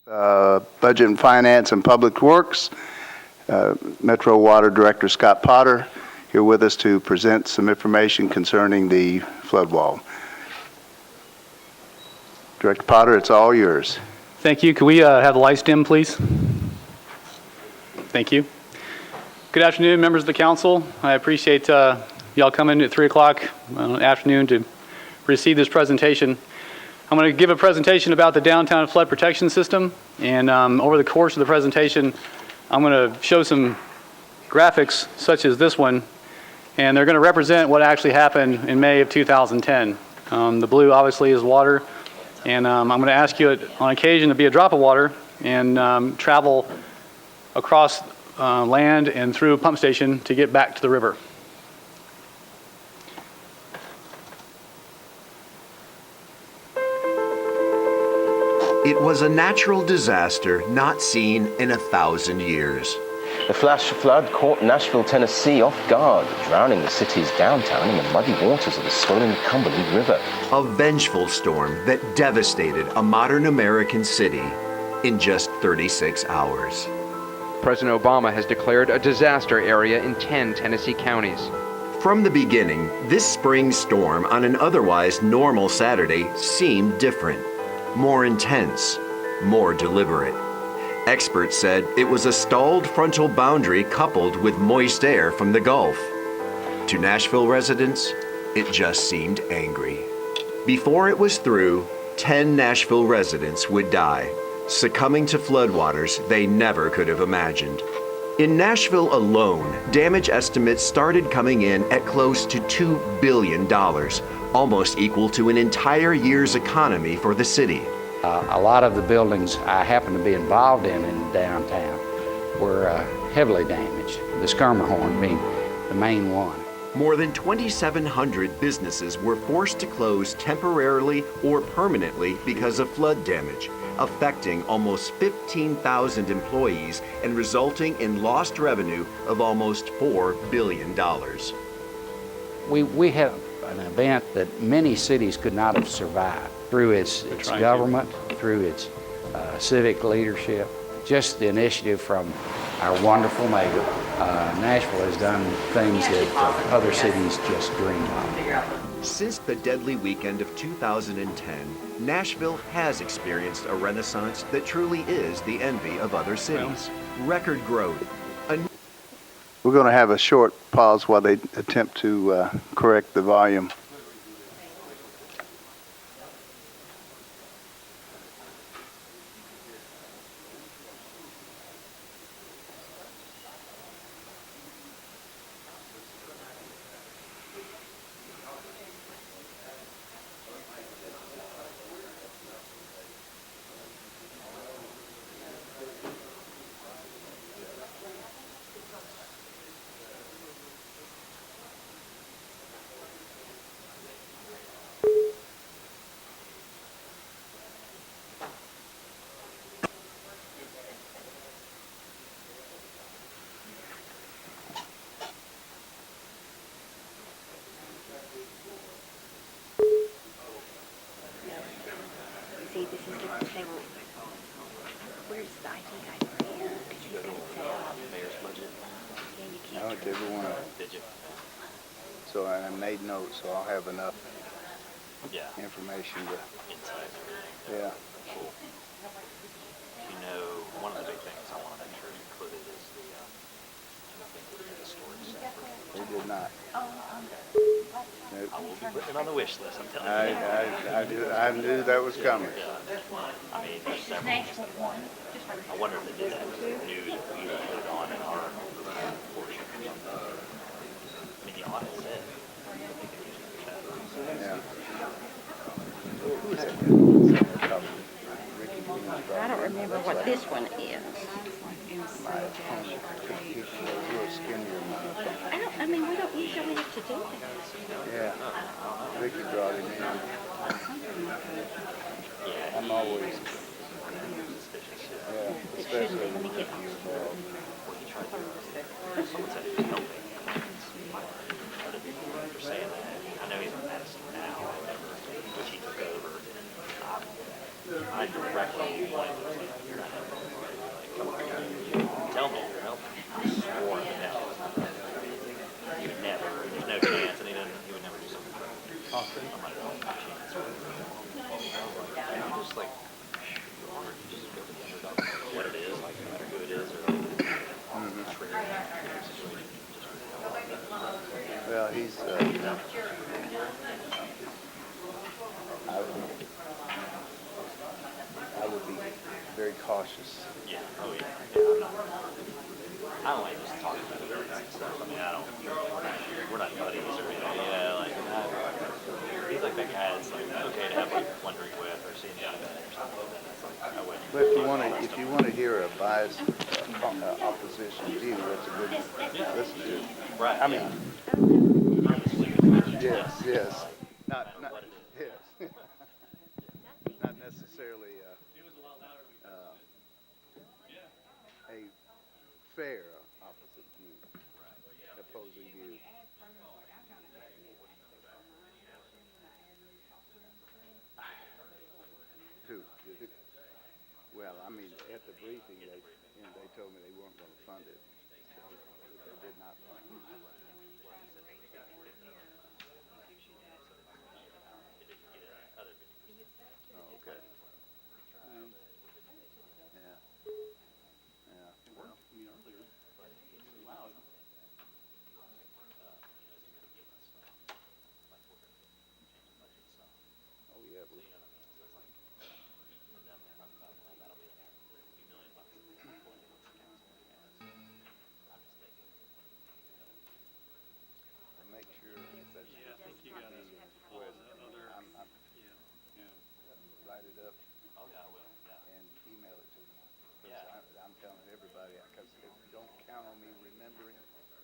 Budget and Finance and Public Works, Metro Water Director Scott Potter, here with us to present some information concerning the flood wall. Director Potter, it's all yours. Thank you. Could we have the lights dim, please? Thank you. Good afternoon, members of the council. I appreciate y'all coming at 3 o'clock afternoon to receive this presentation. I'm going to give a presentation about the downtown flood protection system, and over the course of the presentation, I'm going to show some graphics such as this one, and they're going to represent what actually happened in May of 2010. The blue obviously is water, and I'm going to ask you on occasion to be a drop of water and travel across land and through a pump station to get back to the river. It was a natural disaster not seen in 1,000 years. The flash flood caught Nashville, Tennessee off guard, drowning the city's downtown in the muddy waters of the swollen Cumberland River. A vengeful storm that devastated a modern American city in just 36 hours. President Obama has declared a disaster area in 10 Tennessee counties. From the beginning, this spring storm on an otherwise normal Saturday seemed different, more intense, more deliberate. Experts said it was a stalled frontal boundary coupled with moist air from the Gulf. To Nashville residents, it just seemed angry. Before it was through, 10 Nashville residents would die, succumbing to floodwaters they never could have imagined. In Nashville alone, damage estimates started coming in at close to $2 billion, almost equal to an entire year's economy for the city. A lot of the buildings I happen to be involved in downtown were heavily damaged, the Skirmerhorn being the main one. More than 2,700 businesses were forced to close temporarily or permanently because of flood damage, affecting almost 15,000 employees and resulting in lost revenue of almost $4 billion. We had an event that many cities could not have survived through its government, through its civic leadership, just the initiative from our wonderful mayor. Nashville has done things that other cities just dream of. Since the deadly weekend of 2010, Nashville has experienced a renaissance that truly is the envy of other cities. Record growth. We're going to have a short pause while they attempt to correct the volume. See, this is the they were. Where's the IT guy for here? Because he's got it set up. Mayor's budget. Yeah, you can't. I went to every one of them. So I made notes, so I'll have enough information to. Insight. Yeah. Cool. You know, one of the big things I want to make sure is included is the storage center. They did not. Nope. I will be putting it on the wish list, I'm telling you. I knew that was coming. Yeah. I mean, there's several just that I wonder if they did that because they knew that we would put it on in our portion. I mean, the audit said they could use it. Yeah. I don't remember what this one is. I mean, we don't usually have to do that. Yeah. Ricky brought him in. I'm always suspicious. Yeah, especially when you get involved. Someone said it's helping. Other people are saying that. I know he's in medicine now, which he took over. I directly wanted to say, you're not helping. Like, come on, tell me you're helping. I swore that he would never, there's no chance, and he would never do something like that. I'm like, no chance. And I'm just like, just go with the underdog, no matter what it is, like, no matter who it is, or like, trigger situation. Well, he's, I would be very cautious. Yeah, oh yeah. Yeah, I don't like just talking about it and stuff. I mean, we're not buddies or anything, you know, like, he's like that guy that's like, okay to have like one drink with or see the other guy or something like that. It's like, I wouldn't. But if you want to hear a biased opposition view, that's a good one to listen to. Right. I mean, yes. Not yes. Not necessarily a fair opposite view, opposing view. Who? Well, I mean, at the briefing, they told me they weren't going to fund it. So they did not fund it. Oh, okay. Yeah. Well, oh, yeah. Make sure that's I think you got write it up Oh, yeah, I will, yeah. and email it to me. Because I'm telling everybody, because if you don't count on me remembering.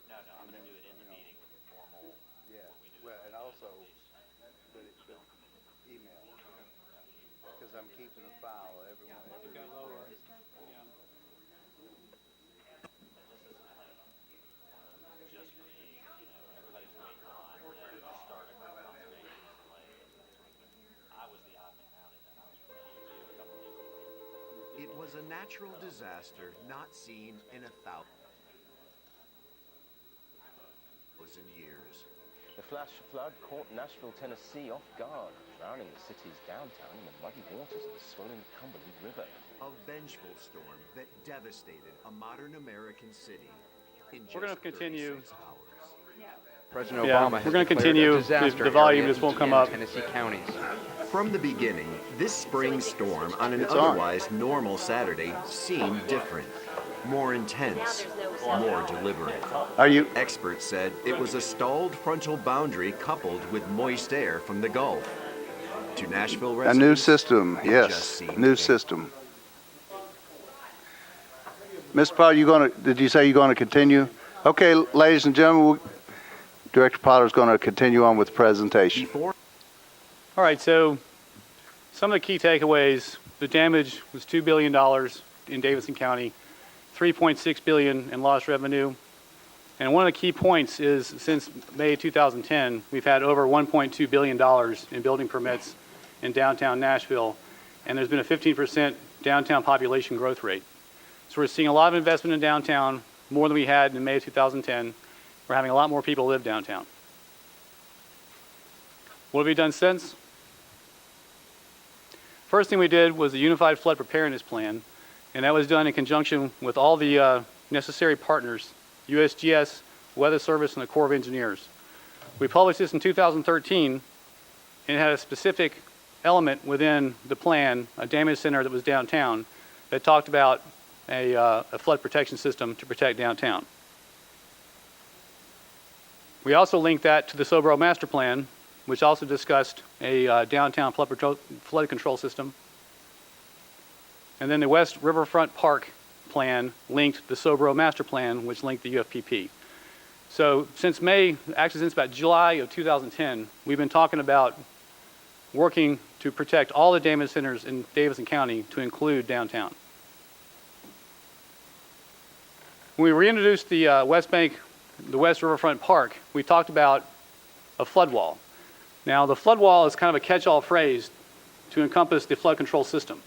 No, I'm going to do it in the meeting with the formal. Yeah, well, and also, but email. Because I'm keeping a file of every Just for me, everybody's waiting on the start of our conservation plan. I was the odd man out in that. I was ready to do a couple things. It was a natural disaster not seen in 1,000 years. The flash flood caught Nashville, Tennessee off guard, drowning the city's downtown in the muddy waters of the swollen Cumberland River. A vengeful storm that devastated a modern American city in just We're going to continue. 36 hours. President Yeah, Obama has we're gonna declared continue. a disaster The volume area just won't in come 10 up. Tennessee counties. From the beginning, this spring storm on an It's on. otherwise normal Saturday seemed different, more intense, more deliberate. Are you? Experts said it was a stalled frontal boundary coupled with moist air from the Gulf. To Nashville A residents, new system, it yes, just seemed new fake. system. Mr. Potter, did you say you're going to continue? Okay, ladies and gentlemen, Director Potter's going to continue on with the presentation. Before All right, so some of the key takeaways: the damage was $2 billion in Davidson County, $3.6 billion in lost revenue. And one of the key points is since May 2010, we've had over $1.2 billion in building permits in downtown Nashville, and there's been a 15% downtown population growth rate. So we're seeing a lot of investment in downtown, more than we had in May 2010. We're having a lot more people live downtown. What have we done since? First thing we did was the Unified Flood Preparedness Plan, and that was done in conjunction with all the necessary partners, USGS, Weather Service, and the Corps of Engineers. We published this in 2013, and it had a specific element within the plan, a damage center that was downtown, that talked about a flood protection system to protect downtown. We also linked that to the Sobro Master Plan, which also discussed a downtown flood control system. And then the West Riverfront Park Plan linked the Sobro Master Plan, which linked the UFPP. So since about July of 2010, we've been talking about working to protect all the damage centers in Davidson County to include downtown. When we reintroduced the West Riverfront Park, we talked about a flood wall. Now, the flood wall is kind of a catch-all phrase to encompass the flood control system.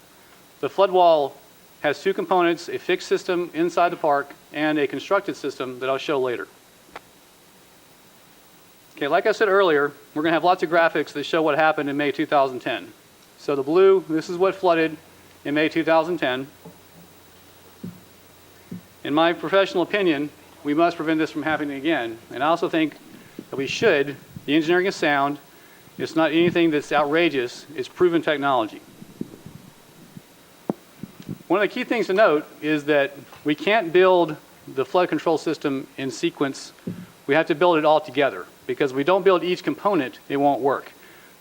The flood wall has two components, a fixed system inside the park and a constructed system that I'll show later. Okay, like I said earlier, we're going to have lots of graphics that show what happened in May 2010. So the blue, this is what flooded in May 2010. In my professional opinion, we must prevent this from happening again. And I also think that we should. The engineering is sound. It's not anything that's outrageous. It's proven technology. One of the key things to note is that we can't build the flood control system in sequence. We have to build it all together, because if we don't build each component, it won't work.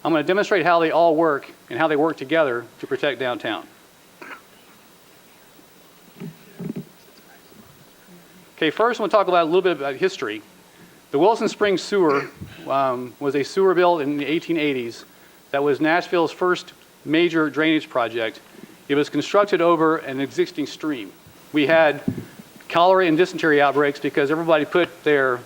I'm going to demonstrate how they all work and how they work together to protect downtown. Okay, first I want to talk about a little bit about history. The Wilson Springs Sewer was a sewer built in the 1880s that was Nashville's first major drainage project. It was constructed over an existing stream. We had cholera and dysentery outbreaks because everybody put their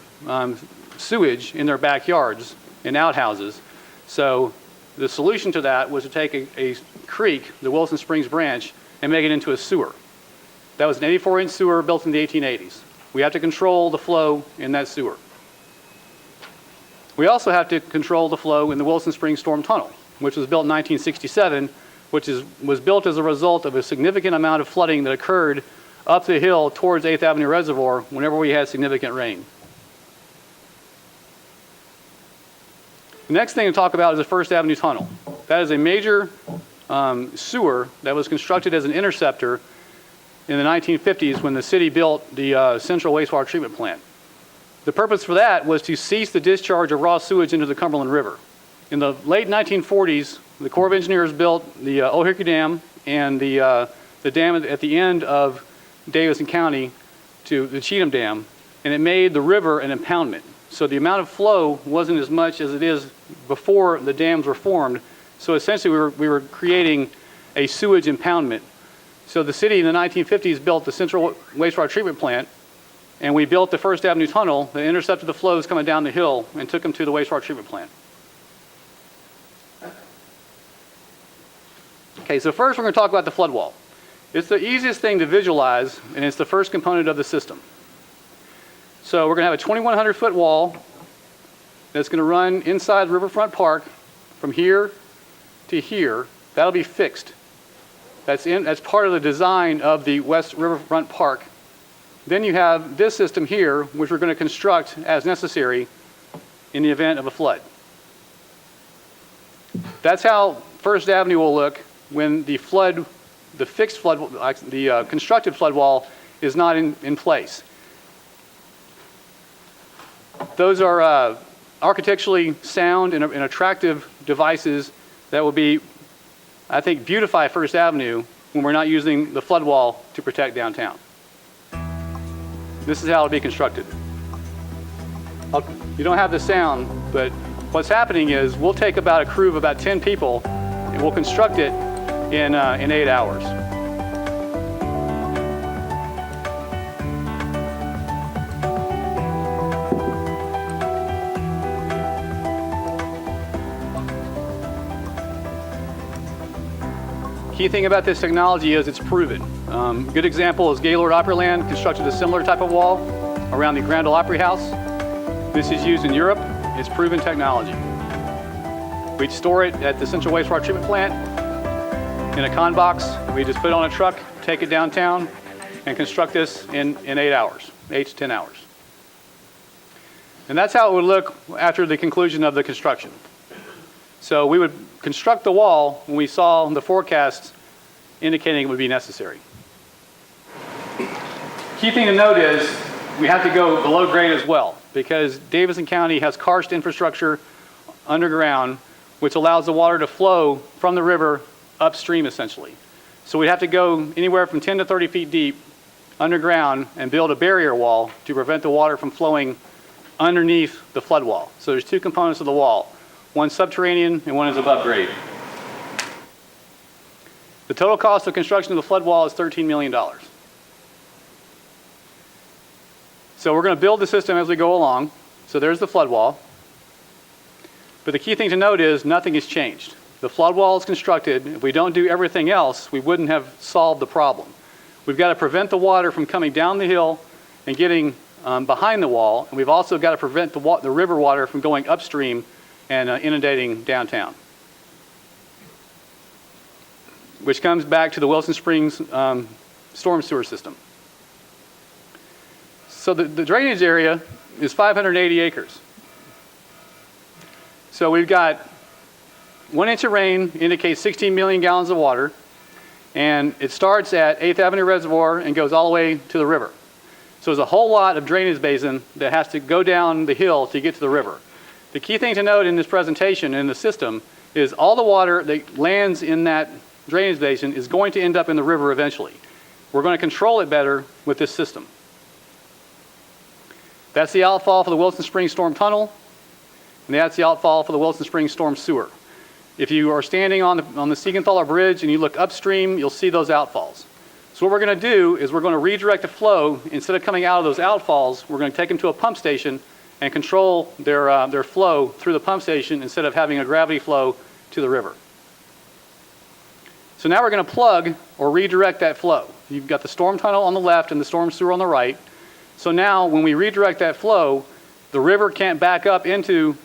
sewage in their backyards and outhouses. So the solution to that was to take a creek, the Wilson Springs branch, and make it into a sewer. That was an 84-inch sewer built in the 1880s. We have to control the flow in that sewer. We also have to control the flow in the Wilson Springs Storm Tunnel, which was built in 1967, which was built as a result of a significant amount of flooding that occurred up the hill towards 8th Avenue Reservoir whenever we had significant rain. The next thing to talk about is the First Avenue Tunnel. That is a major sewer that was constructed as an interceptor in the 1950s when the city built the Central Wastewater Treatment Plant. The purpose for that was to cease the discharge of raw sewage into the Cumberland River. In the late 1940s, the Corps of Engineers built the Ohickey Dam and the dam at the end of Davidson County to the Cheatham Dam, and it made the river an impoundment. So the amount of flow wasn't as much as it is before the dams were formed. So essentially we were creating a sewage impoundment. So the city in the 1950s built the Central Wastewater Treatment Plant, and we built the First Avenue Tunnel that intercepted the flows coming down the hill and took them to the wastewater treatment plant. Okay, so first we're going to talk about the flood wall. It's the easiest thing to visualize, and it's the first component of the system. So we're going to have a 2,100-foot wall that's going to run inside Riverfront Park from here to here. That'll be fixed. That's part of the design of the West Riverfront Park. Then you have this system here, which we're going to construct as necessary in the event of a flood. That's how First Avenue will look when the constructed flood wall is not in place. Those are architecturally sound and attractive devices that will be, I think, beautify First Avenue when we're not using the flood wall to protect downtown. This is how it'll be constructed. You don't have the sound, but what's happening is we'll take about a crew of about 10 people and we'll construct it in 8 hours. Key thing about this technology is it's proven. Good example is Gaylord Opryland constructed a similar type of wall around the Grand Ole Opry House. This is used in Europe. It's proven technology. We'd store it at the Central Wastewater Treatment Plant in a con box. We just put it on a truck, take it downtown, and construct this in 8 hours, 8 to 10 hours. And that's how it would look after the conclusion of the construction. So we would construct the wall when we saw the forecasts indicating it would be necessary. Key thing to note is we have to go below grade as well, because Davidson County has karst infrastructure underground, which allows the water to flow from the river upstream essentially. So we'd have to go anywhere from 10 to 30 feet deep underground and build a barrier wall to prevent the water from flowing underneath the flood wall. So there's two components of the wall. One subterranean and one is above grade. The total cost of construction of the flood wall is $13 million. So we're going to build the system as we go along. So there's the flood wall. But the key thing to note is nothing has changed. the flood wall is constructed, if we don't do everything else, we wouldn't have solved the problem. We've got to prevent the water from coming down the hill and getting behind the wall, and we've also got to prevent the river water from going upstream and inundating downtown. Which comes back to the Wilson Springs storm sewer system. So the drainage area is 580 acres. So we've got 1 inch of rain indicates 16 million gallons of water, and it starts at 8th Avenue Reservoir and goes all the way to the river. So there's a whole lot of drainage basin that has to go down the hill to get to the river. The key thing to note in this presentation in the system is all the water that lands in that drainage basin is going to end up in the river eventually. We're going to control it better with this system. That's the outfall for the Wilson Springs Storm Tunnel, and that's the outfall for the Wilson Springs Storm Sewer. If you are standing on the Siegenthaler Bridge and you look upstream, you'll see those outfalls. So what we're going to do is we're going to redirect the flow. Instead of coming out of those outfalls, we're going to take them to a pump station and control their flow through the pump station instead of having a gravity flow to the river. So now we're going to plug or redirect that flow. You've got the storm tunnel on the left and the storm sewer on the right. So now when we redirect that flow, the river can't back up into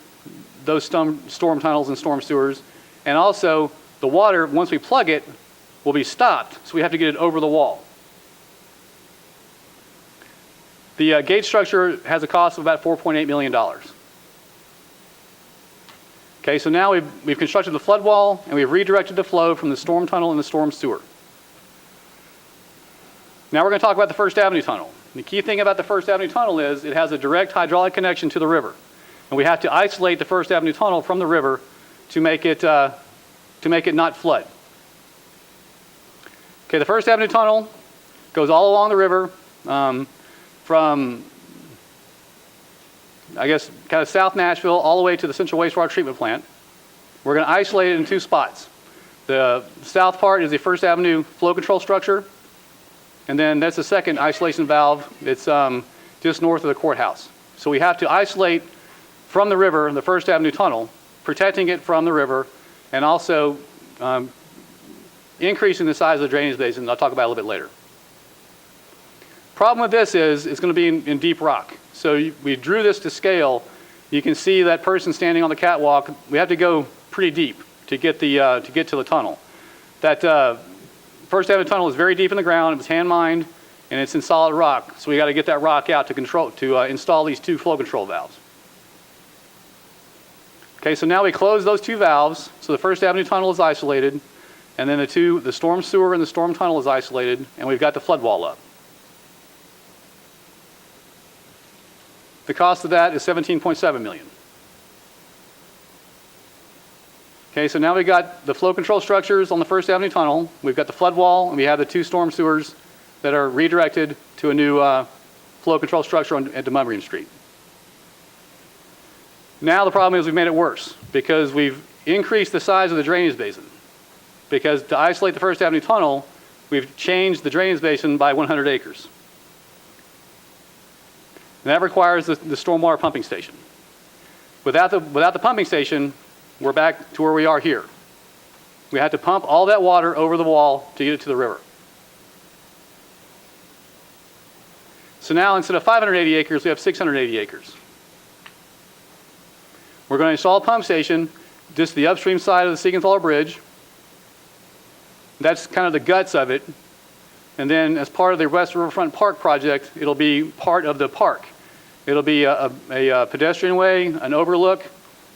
those storm tunnels and storm sewers. And also the water, once we plug it, will be stopped. So we have to get it over the wall. The gate structure has a cost of about $4.8 million. Okay, so now we've constructed the flood wall and we've redirected the flow from the storm tunnel and the storm sewer. Now we're going to talk about the First Avenue Tunnel. The key thing about the First Avenue Tunnel is it has a direct hydraulic connection to the river. And we have to isolate the First Avenue Tunnel from the river to make it not flood. Okay, the First Avenue Tunnel goes all along the river from, I guess, kind of South Nashville all the way to the Central Wastewater Treatment Plant. We're going to isolate it in 2 spots. The south part is the First Avenue flow control structure, and then that's the second isolation valve. It's just north of the courthouse. So we have to isolate from the river the First Avenue Tunnel, protecting it from the river, and also increasing the size of the drainage basin. I'll talk about it a little bit later. Problem with this is it's going to be in deep rock. So we drew this to scale. You can see that person standing on the catwalk. We have to go pretty deep to get to the tunnel. That First Avenue Tunnel is very deep in the ground. It was hand mined, and it's in solid rock. So we got to get that rock out to install these 2 flow control valves. Okay, so now we close those 2 valves. So the First Avenue Tunnel is isolated, and then the storm sewer and the storm tunnel is isolated, and we've got the flood wall up. The cost of that is $17.7 million. Okay, so now we've got the flow control structures on the First Avenue Tunnel. We've got the flood wall, and we have the 2 storm sewers that are redirected to a new flow control structure at Demumbrian Street. Now the problem is we've made it worse because we've increased the size of the drainage basin. Because to isolate the First Avenue Tunnel, we've changed the drainage basin by 100 acres. And that requires the stormwater pumping station. Without the pumping station, we're back to where we are here. We have to pump all that water over the wall to get it to the river. So now instead of 580 acres, we have 680 acres. We're going to install a pump station just the upstream side of the Siegenthaler Bridge. That's kind of the guts of it. And then as part of the West Riverfront Park project, it'll be part of the park. It'll be a pedestrian way, an overlook,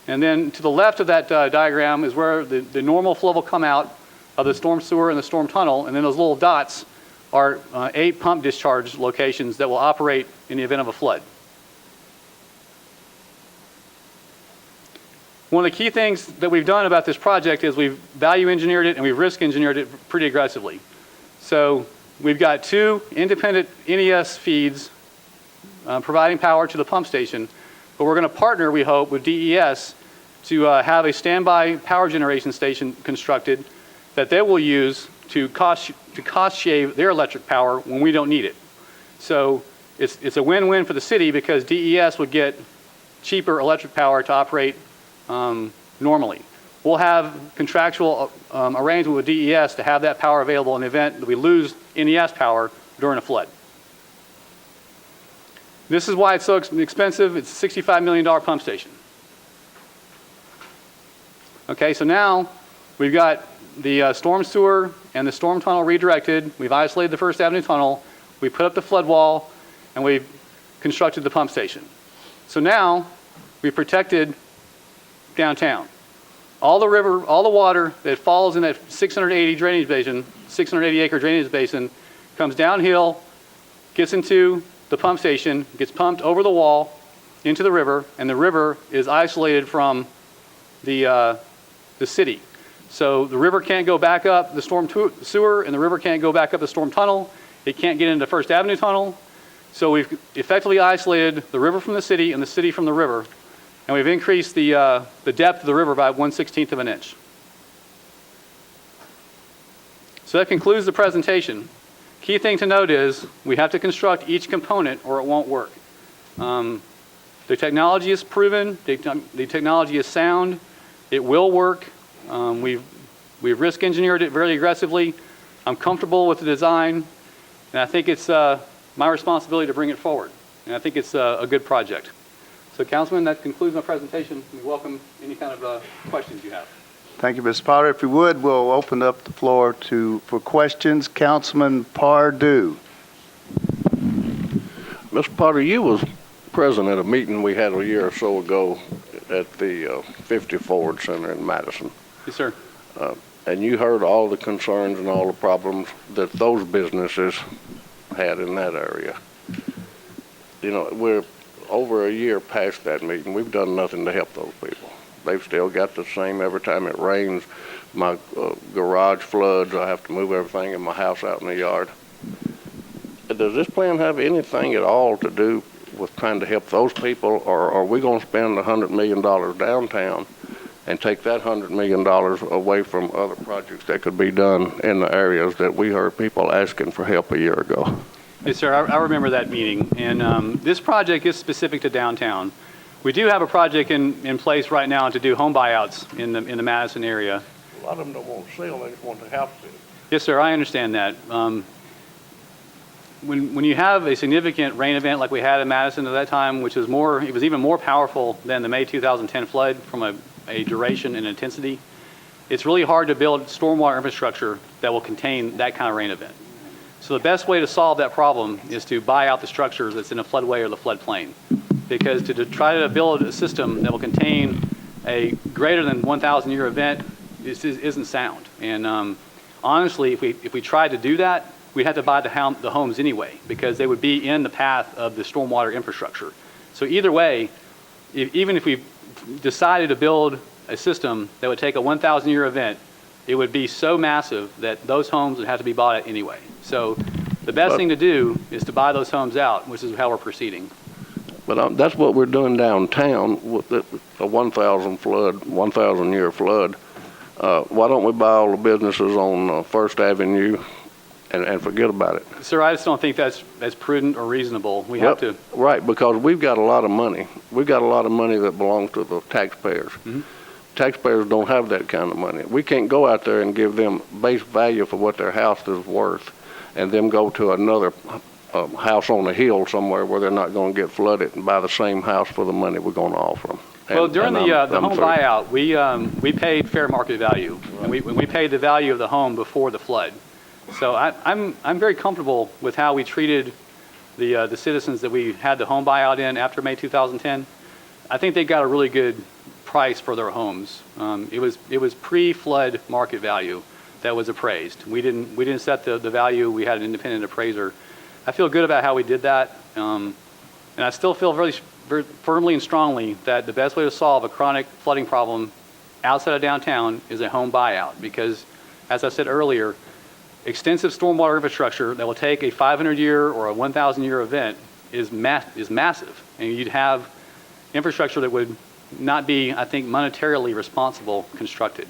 and then to the left of that diagram is where the normal flow will come out of the storm sewer and the storm tunnel, and then those little dots are 8 pump discharge locations that will operate in the event of a flood. One of the key things that we've done about this project is we've value engineered it and we've risk engineered it pretty aggressively. So we've got 2 independent NES feeds providing power to the pump station, but we're going to partner, we hope, with DES to have a standby power generation station constructed that they will use to cost shave their electric power when we don't need it. So it's a win-win for the city because DES would get cheaper electric power to operate normally. we'll have contractual arrangement with DES to have that power available in the event that we lose NES power during a flood. This is why it's so expensive. It's a $65 million pump station. Okay, so now we've got the storm sewer and the storm tunnel redirected. We've isolated the First Avenue tunnel. We put up the flood wall, and we've constructed the pump station. So now we've protected downtown. All the water that falls in that 680 drainage basin, 680 acre drainage basin, comes downhill, gets into the pump station, gets pumped over the wall into the river, and the river is isolated from the city. So the river can't go back up the storm sewer, and the river can't go back up the storm tunnel. It can't get into First Avenue tunnel. So we've effectively isolated the river from the city and the city from the river, and we've increased the depth of the river by 1/16 of an inch. So that concludes the presentation. Key thing to note is we have to construct each component or it won't work. The technology is proven, the technology is sound, it will work. We've risk engineered it very aggressively. I'm comfortable with the design, and I think it's my responsibility to bring it forward. And I think it's a good project. So Councilman, that concludes my presentation. We welcome any kind of questions you have. Thank you, Mr. Potter. If you would, we'll open up the floor for questions. Councilman Pardue. Mr. Potter, you was present at a meeting we had a year or so ago at the 50 Ford Center in Madison. Yes, sir. And you heard all the concerns and all the problems that those businesses had in that area. You know, we're over a year past that meeting. We've done nothing to help those people. They've still got the same. Every time it rains, my garage floods. I have to move everything in my house out in the yard. Does this plan have anything at all to do with trying to help those people, or are we going to spend $100 million downtown and take that $100 million away from other projects that could be done in the areas that we heard people asking for help a year ago? Yes, sir. I remember that meeting. And this project is specific to downtown. We do have a project in place right now to do home buyouts in the Madison area. A lot of them don't want to sell, they just want the house to. Yes, sir. I understand that. When you have a significant rain event like we had in Madison at that time, which was it was even more powerful than the May 2010 flood from a duration and intensity, it's really hard to build stormwater infrastructure that will contain that kind of rain event. So the best way to solve that problem is to buy out the structures that's in a floodway or the floodplain. Because to try to build a system that will contain a greater than 1,000 year event isn't sound. And honestly, if we tried to do that, we'd have to buy the homes anyway, because they would be in the path of the stormwater infrastructure. So either way, even if we decided to build a system that would take a 1,000 year event, it would be so massive that those homes would have to be bought anyway. So the best thing to do is to buy those homes out, which is how we're proceeding. But that's what we're doing downtown with the 1,000 year flood. Why don't we buy all the businesses on First Avenue and forget about it? Sir, I just don't think that's prudent or reasonable. We have to. Right, because we've got a lot of money. We've got a lot of money that belongs to the taxpayers. Mm-hmm. Taxpayers don't have that kind of money. We can't go out there and give them base value for what their house is worth and them go to another house on a hill somewhere where they're not going to get flooded and buy the same house for the money we're going to offer them. Well, during the home buyout, we paid fair market value. Right. And we paid the value of the home before the flood. So I'm very comfortable with how we treated the citizens that we had the home buyout in after May 2010. I think they got a really good price for their homes. It was pre-flood market value that was appraised. We didn't set the value. We had an independent appraiser. I feel good about how we did that, and I still feel very firmly and strongly that the best way to solve a chronic flooding problem outside of downtown is a home buyout, because, as I said earlier, extensive stormwater infrastructure that will take a 500-year or a 1,000-year event is massive, and you'd have infrastructure that would not be, I think, monetarily responsible constructed.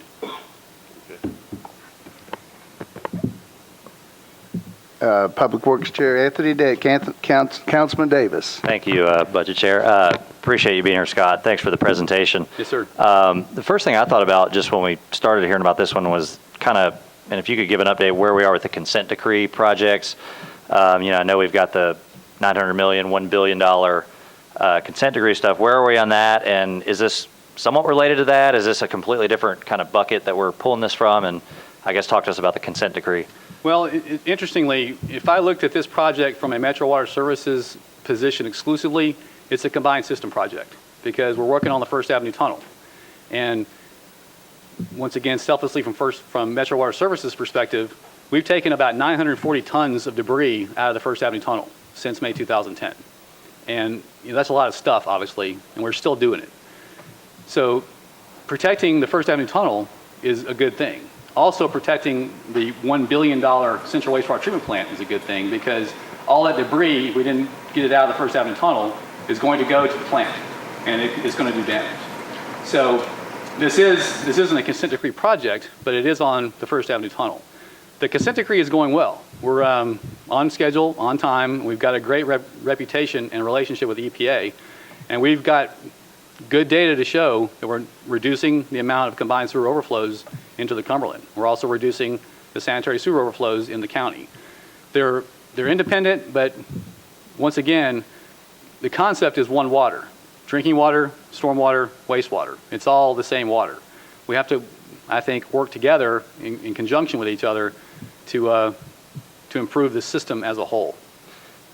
Public Works Chair Anthony Councilman Davis. Thank you, Budget Chair. Appreciate you being here, Scott. Thanks for the presentation. Yes, sir. The first thing I thought about just when we started hearing about this one was kind of, and if you could give an update where we are with the consent decree projects. I know we've got the $900 million, $1 billion consent decree stuff. Where are we on that? And is this somewhat related to that? Is this a completely different kind of bucket that we're pulling this from? And I guess talk to us about the consent decree. Well, interestingly, if I looked at this project from a Metro Water Services position exclusively, it's a combined system project because we're working on the First Avenue Tunnel. And once again, selflessly from Metro Water Services perspective, we've taken about 940 tons of debris out of the First Avenue Tunnel since May 2010. And that's a lot of stuff, obviously, and we're still doing it. So protecting the First Avenue Tunnel is a good thing. Also protecting the $1 billion central wastewater treatment plant is a good thing because all that debris, if we didn't get it out of the First Avenue Tunnel, is going to go to the plant, and it's going to do damage. So this isn't a consent decree project, but it is on the First Avenue Tunnel. The consent decree is going well. We're on schedule, on time. We've got a great reputation and relationship with the EPA, and we've got good data to show that we're reducing the amount of combined sewer overflows into the Cumberland. We're also reducing the sanitary sewer overflows in the county. They're independent, but once again, the concept is one water. Drinking water, stormwater, wastewater. It's all the same water. We have to, I think, work together in conjunction with each other to improve the system as a whole.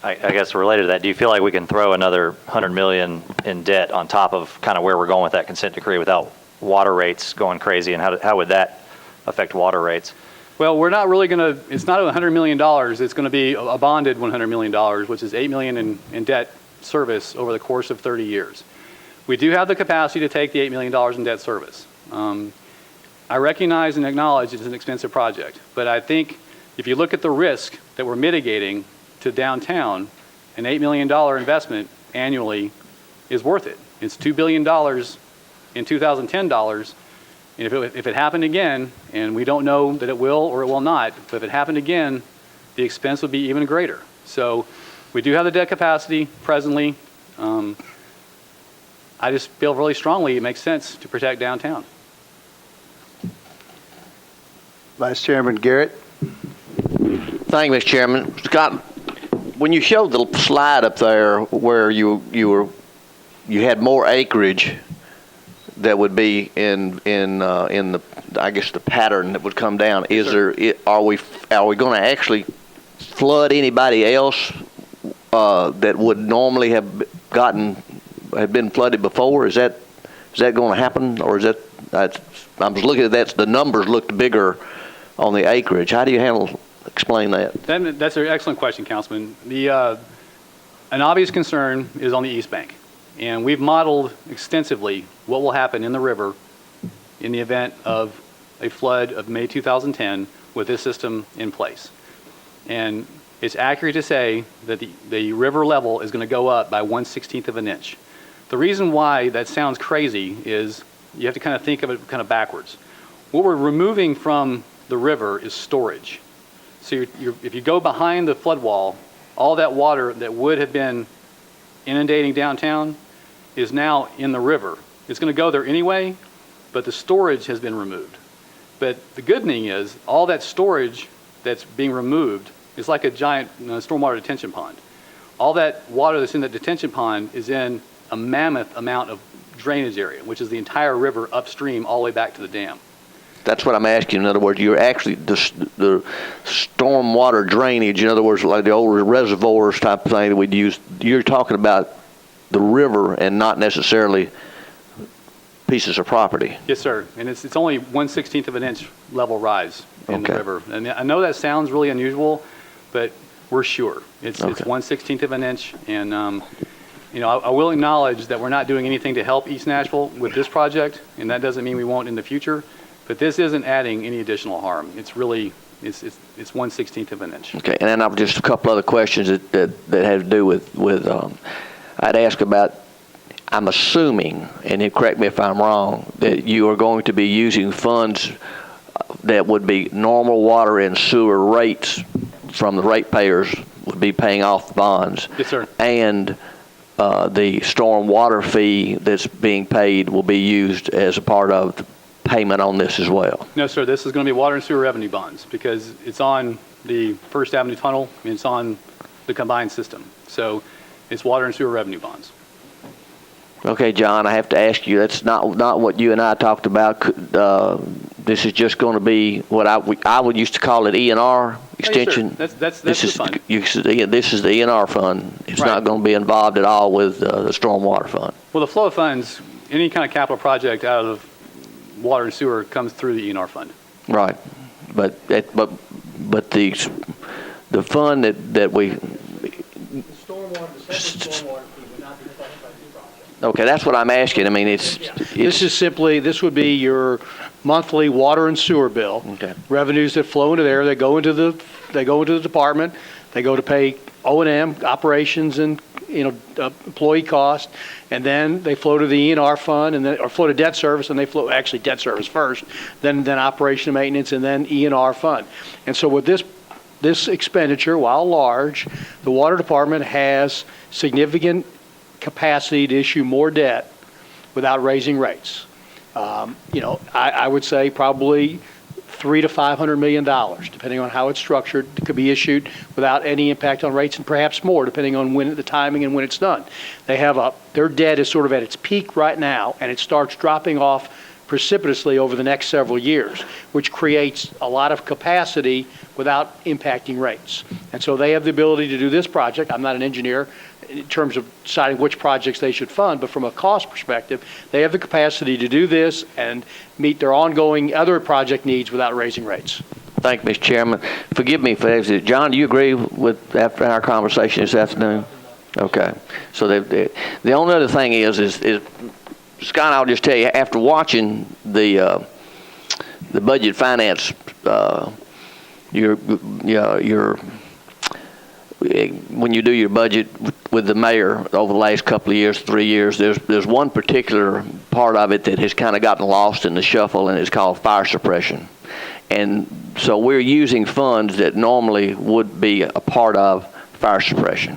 I guess related to that, do you feel like we can throw another $100 million in debt on top of kind of where we're going with that consent decree without water rates going crazy? And how would that affect water rates? Well, we're not really going to, it's not $100 million. It's going to be a bonded $100 million, which is $8 million in debt service over the course of 30 years. We do have the capacity to take the $8 million in debt service. I recognize and acknowledge it's an expensive project, but I think if you look at the risk that we're mitigating to downtown, an $8 million investment annually is worth it. It's $2 billion in 2010 dollars. And if it happened again, and we don't know that it will or it will not, but if it happened again, the expense would be even greater. So we do have the debt capacity presently. I just feel really strongly it makes sense to protect downtown. Vice Chairman Garrett. Thank you, Mr. Chairman. Scott, when you showed the slide up there where you had more acreage that would be in the, I guess, the pattern that would come down, are we going to actually flood anybody else that would normally have been flooded before? Is that going to happen, or is that? I was looking at that. The numbers looked bigger on the acreage. How do you explain that? That's an excellent question, Councilman. An obvious concern is on the East Bank, and we've modeled extensively what will happen in the river in the event of a flood of May 2010 with this system in place. And it's accurate to say that the river level is going to go up by 1/16 of an inch. The reason why that sounds crazy is you have to kind of think of it kind of backwards. What we're removing from the river is storage. So if you go behind the flood wall, all that water that would have been inundating downtown is now in the river. It's going to go there anyway, but the storage has been removed. But the good thing is all that storage that's being removed is like a giant stormwater detention pond. All that water that's in that detention pond is in a mammoth amount of drainage area, which is the entire river upstream all the way back to the dam. That's what I'm asking. In other words, you're actually the stormwater drainage, in other words, like the old reservoirs type of thing that we'd use. You're talking about the river and not necessarily pieces of property. Yes, sir. And it's only 1/16 of an inch level rise in the river. And I know that sounds really unusual, but we're sure. It's 1/16 of an inch. And, I will acknowledge that we're not doing anything to help East Nashville with this project, and that doesn't mean we won't in the future. But this isn't adding any additional harm. It's really, it's 1/16 of an inch. Okay, and then I've just a couple other questions that have to do with I'd ask about, I'm assuming, and correct me if I'm wrong, that you are going to be using funds that would be normal water and sewer rates from the ratepayers would be paying off bonds. Yes, sir. And the storm water fee that's being paid will be used as a part of the payment on this as well? No, sir, this is going to be water and sewer revenue bonds because it's on the First Avenue Tunnel and it's on the combined system. So it's water and sewer revenue bonds. Okay, John, I have to ask you, that's not what you and I talked about. This is just going to be what I would used to call it E&R extension. Yes, sir. That's this the is fund. This is the E&R fund. It's Right. not going to be involved at all with the stormwater fund. Well, the flow of funds, any kind of capital project out of water and sewer comes through the E&R fund. Right, but the fund that we. The separate stormwater fee would not be affected by this project. Okay, that's what I'm asking. I mean, it's This would be your monthly water and sewer bill. Okay. Revenues that flow into there, they go into the department, they go to pay O&M, operations and, employee cost, and then they flow to the E&R fund, or flow to debt service, and they flow, actually debt service first, then operation and maintenance, and then E&R fund. And so with this expenditure, while large, the water department has significant capacity to issue more debt without raising rates. I would say probably $300 to $500 million, depending on how it's structured, could be issued without any impact on rates, and perhaps more, depending on when the timing and when it's done. Their debt is sort of at its peak right now, and it starts dropping off precipitously over the next several years, which creates a lot of capacity without impacting rates. And so they have the ability to do this project. I'm not an engineer in terms of deciding which projects they should fund, but from a cost perspective, they have the capacity to do this and meet their ongoing other project needs without raising rates. Thank you, Mr. Chairman. Forgive me for that. John, do you agree with after our conversation this afternoon? Okay. So the only other thing is Scott, I'll just tell you, after watching the budget finance, when you do your budget with the mayor over the last couple of years, 3 years, there's one particular part of it that has kind of gotten lost in the shuffle, and it's called fire suppression. And so we're using funds that normally would be a part of fire suppression.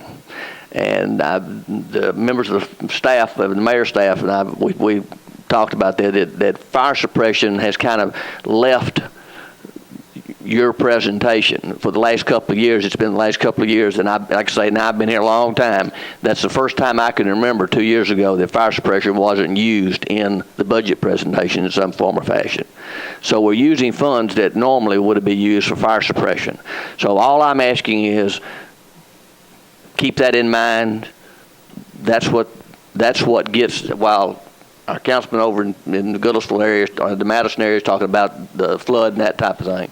And the members of the staff, of the mayor's staff, and we talked about that fire suppression has kind of left your presentation for the last couple of years. It's been the last couple of years, and like I say, now I've been here a long time. That's the first time I can remember 2 years ago that fire suppression wasn't used in the budget presentation in some form or fashion. So we're using funds that normally would be used for fire suppression. So all I'm asking is, keep that in mind. That's what gets, while our councilman over in the Goodlettsville area, or the Madison area, is talking about the flood and that type of thing.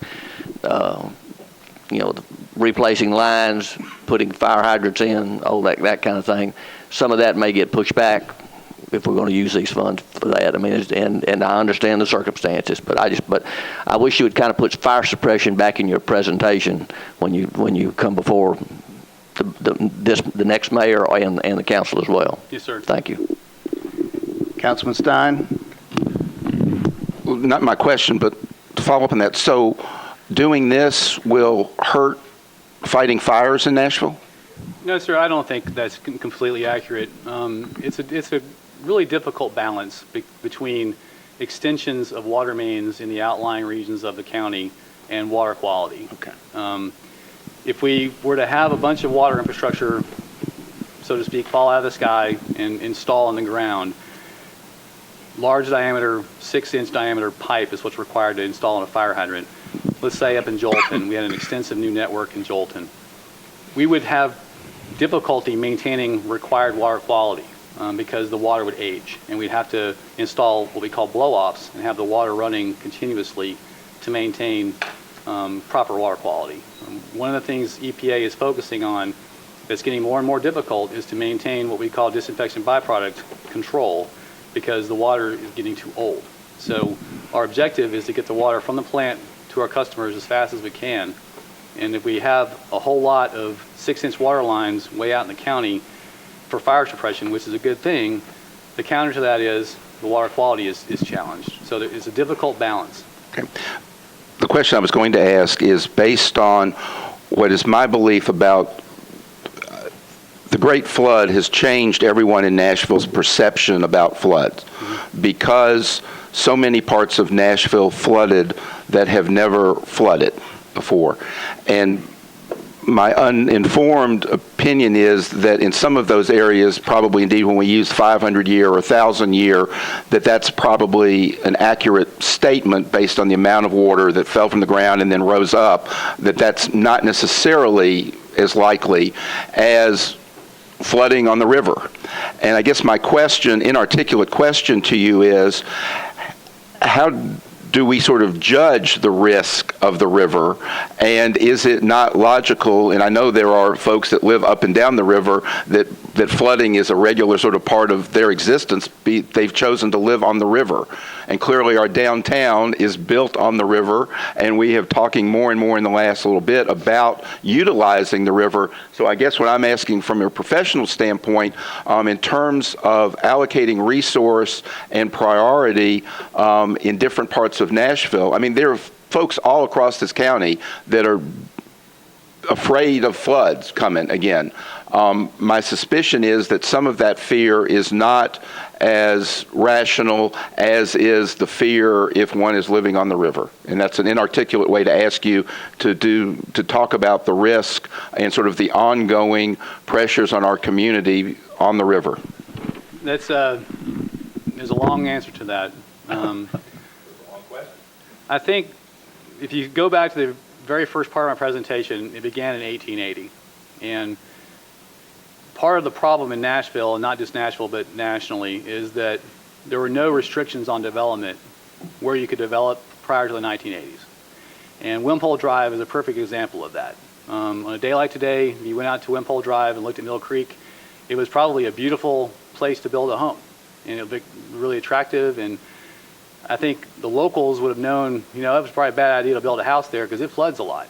Replacing lines, putting fire hydrants in, that kind of thing. Some of that may get pushed back if we're going to use these funds for that. I mean, and I understand the circumstances, but I wish you would kind of put fire suppression back in your presentation when you come before the next mayor and the council as well. Yes, sir. Thank you. Councilman Stein? Not my question, but to follow up on that. So doing this will hurt fighting fires in Nashville? No, sir, I don't think that's completely accurate. It's a really difficult balance between extensions of water mains in the outlying regions of the county and water quality. Okay. If we were to have a bunch of water infrastructure, so to speak, fall out of the sky and install in the ground, large diameter, 6-inch diameter pipe is what's required to install in a fire hydrant. Let's say up in Jolton, we had an extensive new network in Jolton. We would have difficulty maintaining required water quality because the water would age, and we'd have to install what we call blow-offs and have the water running continuously to maintain proper water quality. One of the things EPA is focusing on that's getting more and more difficult is to maintain what we call disinfection byproduct control, because the water is getting too old. So our objective is to get the water from the plant to our customers as fast as we can. And if we have a whole lot of 6-inch water lines way out in the county for fire suppression, which is a good thing, the counter to that is the water quality is challenged. So it's a difficult balance. Okay. The question I was going to ask is based on what is my belief about the Great Flood has changed everyone in Nashville's perception about floods because so many parts of Nashville flooded that have never flooded before. And my uninformed opinion is that in some of those areas, probably indeed when we use 500-year or 1,000-year, that's probably an accurate statement based on the amount of water that fell from the ground and then rose up, that's not necessarily as likely as flooding on the river. And I guess my question, inarticulate question to you is, how do we sort of judge the risk of the river? And is it not logical, and I know there are folks that live up and down the river that flooding is a regular sort of part of their existence. They've chosen to live on the river. And clearly our downtown is built on the river, and we have talking more and more in the last little bit about utilizing the river. So I guess what I'm asking from a professional standpoint, in terms of allocating resource and priority in different parts of Nashville, I mean, there are folks all across this county that are afraid of floods coming again. My suspicion is that some of that fear is not as rational as is the fear if one is living on the river. And that's an inarticulate way to ask you to talk about the risk and sort of the ongoing pressures on our community on the river. There's a long answer to that. I think if you go back to the very first part of my presentation, it began in 1880. And part of the problem in Nashville, and not just Nashville, but nationally, is that there were no restrictions on development where you could develop prior to the 1980s. And Wimpole Drive is a perfect example of that. On a day like today, if you went out to Wimpole Drive and looked at Mill Creek, it was probably a beautiful place to build a home. And it was really attractive, and I think the locals would have known, it was probably a bad idea to build a house there because it floods a lot.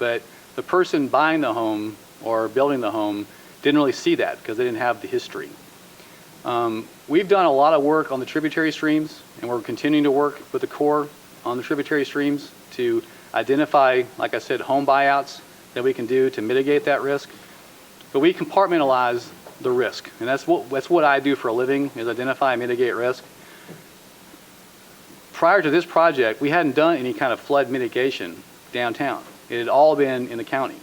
But the person buying the home or building the home didn't really see that because they didn't have the history. We've done a lot of work on the tributary streams, and we're continuing to work with the Corps on the tributary streams to identify, like I said, home buyouts that we can do to mitigate that risk. But we compartmentalize the risk, and that's what I do for a living, is identify and mitigate risk. Prior to this project, we hadn't done any kind of flood mitigation downtown. It had all been in the county.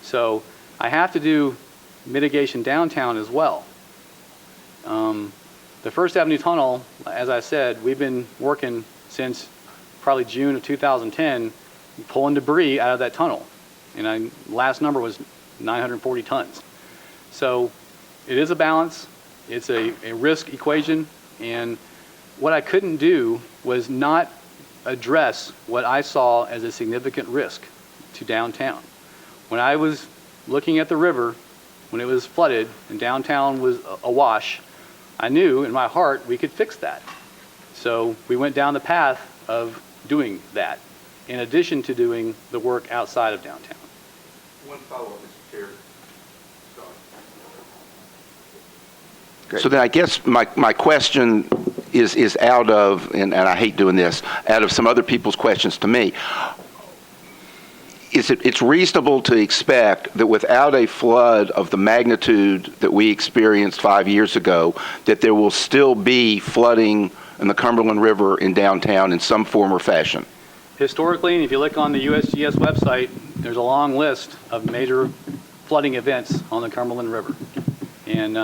So I have to do mitigation downtown as well. The First Avenue Tunnel, as I said, we've been working since probably June of 2010, pulling debris out of that tunnel. And last number was 940 tons. So it is a balance. It's a risk equation. And what I couldn't do was not address what I saw as a significant risk to downtown. When I was looking at the river, when it was flooded and downtown was awash, I knew in my heart we could fix that. So we went down the path of doing that, in addition to doing the work outside of downtown. One follow-up, Mr. Chair. Sorry. So then I guess my question is out of, and I hate doing this, out of some other people's questions to me. It's reasonable to expect that without a flood of the magnitude that we experienced 5 years ago, that there will still be flooding in the Cumberland River in downtown in some form or fashion? Historically, and if you look on the USGS website, there's a long list of major flooding events on the Cumberland River. And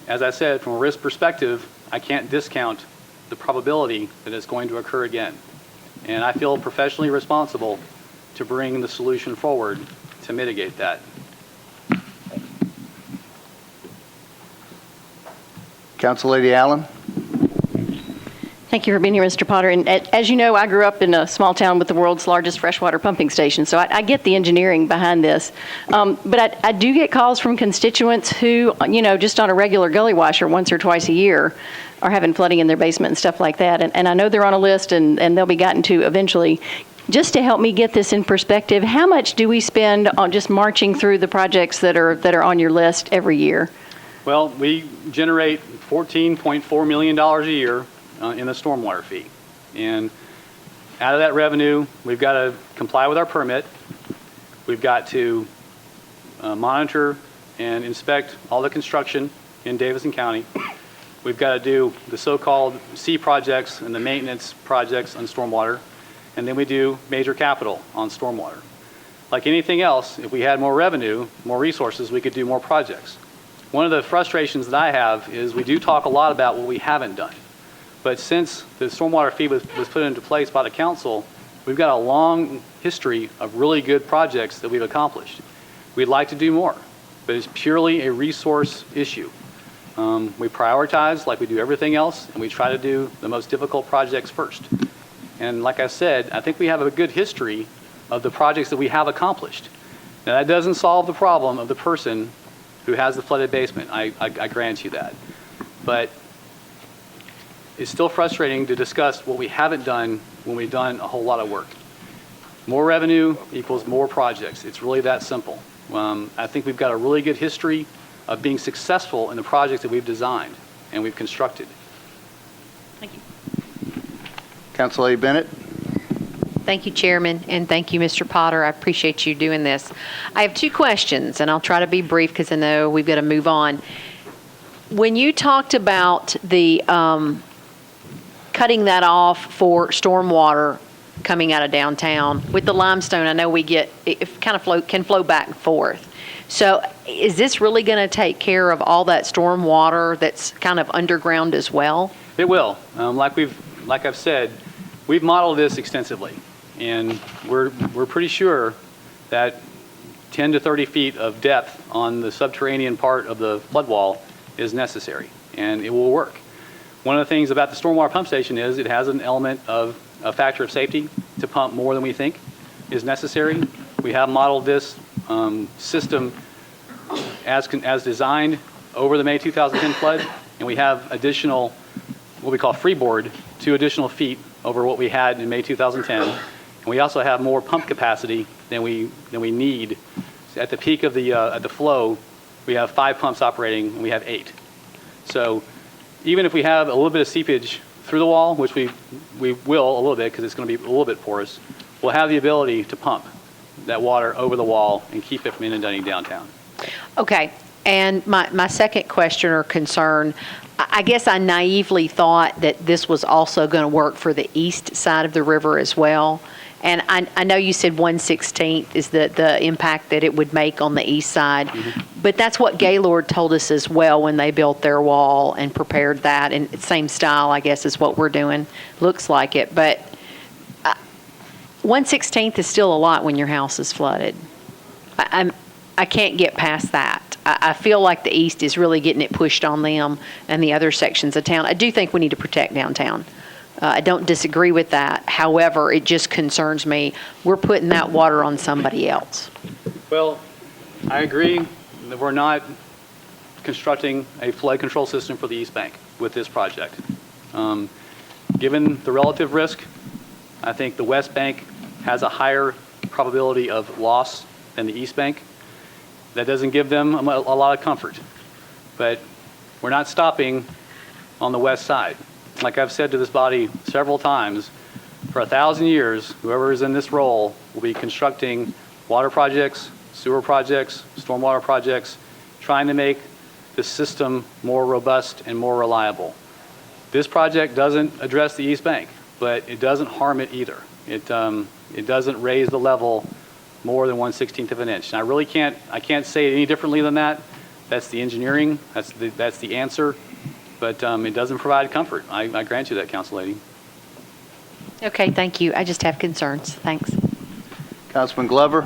as I said, from a risk perspective, I can't discount the probability that it's going to occur again. And I feel professionally responsible to bring the solution forward to mitigate that. Council Lady Allen? Thank you for being here, Mr. Potter. And as you know, I grew up in a small town with the world's largest freshwater pumping station, so I get the engineering behind this. But I do get calls from constituents who, just on a regular gully washer once or twice a year are having flooding in their basement and stuff like that. And I know they're on a list and they'll be gotten to eventually. Just to help me get this in perspective, how much do we spend on just marching through the projects that are on your list every year? Well, we generate $14.4 million a year in the stormwater fee. And out of that revenue, we've got to comply with our permit. We've got to monitor and inspect all the construction in Davidson County. We've got to do the so-called C projects and the maintenance projects on stormwater, and then we do major capital on stormwater. Like anything else, if we had more revenue, more resources, we could do more projects. One of the frustrations that I have is we do talk a lot about what we haven't done. But since the stormwater fee was put into place by the council, we've got a long history of really good projects that we've accomplished. We'd like to do more, but it's purely a resource issue. We prioritize like we do everything else, and we try to do the most difficult projects first. And like I said, I think we have a good history of the projects that we have accomplished. Now, that doesn't solve the problem of the person who has the flooded basement. I grant you that. But it's still frustrating to discuss what we haven't done when we've done a whole lot of work. More revenue equals more projects. It's really that simple. I think we've got a really good history of being successful in the projects that we've designed and we've constructed. Thank you. Council Lady Bennett? Thank you, Chairman, and thank you, Mr. Potter. I appreciate you doing this. I have two questions, and I'll try to be brief because I know we've got to move on. When you talked about the cutting that off for stormwater coming out of downtown, with the limestone, I know we get, it kind of can flow back and forth. So is this really going to take care of all that stormwater that's kind of underground as well? It will. Like I've said, we've modeled this extensively, and we're pretty sure that 10 to 30 feet of depth on the subterranean part of the flood wall is necessary, and it will work. One of the things about the stormwater pump station is it has an element of a factor of safety to pump more than we think is necessary. We have modeled this system as designed over the May 2010 flood, and we have additional, what we call freeboard, 2 additional feet over what we had in May 2010. And we also have more pump capacity than we need. At the peak of the flow, we have 5 pumps operating, and we have 8. So even if we have a little bit of seepage through the wall, which we will a little bit because it's going to be a little bit porous, we'll have the ability to pump that water over the wall and keep it from inundating downtown. Okay, and my second question or concern, I guess I naively thought that this was also going to work for the east side of the river as well. And I know you said 1/16 is the impact that it would make on the east side, but that's what Gaylord told us as well when they built their wall and prepared that, and same style, I guess, is what we're doing. Looks like it, but 1/16 is still a lot when your house is flooded. I can't get past that. I feel like the east is really getting it pushed on them and the other sections of town. I do think we need to protect downtown. I don't disagree with that. However, it just concerns me. We're putting that water on somebody else. Well, I agree that we're not constructing a flood control system for the East Bank with this project. Given the relative risk, I think the West Bank has a higher probability of loss than the East Bank. That doesn't give them a lot of comfort. But we're not stopping on the west side. Like I've said to this body several times, for 1,000 years, whoever is in this role will be constructing water projects, sewer projects, stormwater projects, trying to make the system more robust and more reliable. This project doesn't address the East Bank, but it doesn't harm it either. It doesn't raise the level more than 1/16 of an inch. And I can't say it any differently than that. That's the engineering, that's the answer. But it doesn't provide comfort. I grant you that, Council Lady. Okay, thank you. I just have concerns. Thanks. Councilman Glover?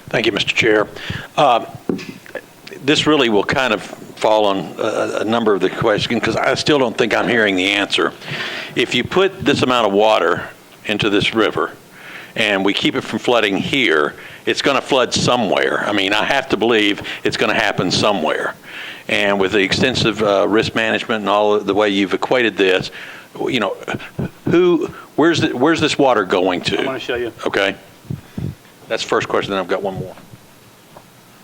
Thank you, Mr. Chair. This really will kind of fall on a number of the questions because I still don't think I'm hearing the answer. If you put this amount of water into this river and we keep it from flooding here, it's going to flood somewhere. I mean, I have to believe it's going to happen somewhere. And with the extensive risk management and all the way you've equated this, you know, where's this water going to? I want to show you. Okay. That's the first question, then I've got one more.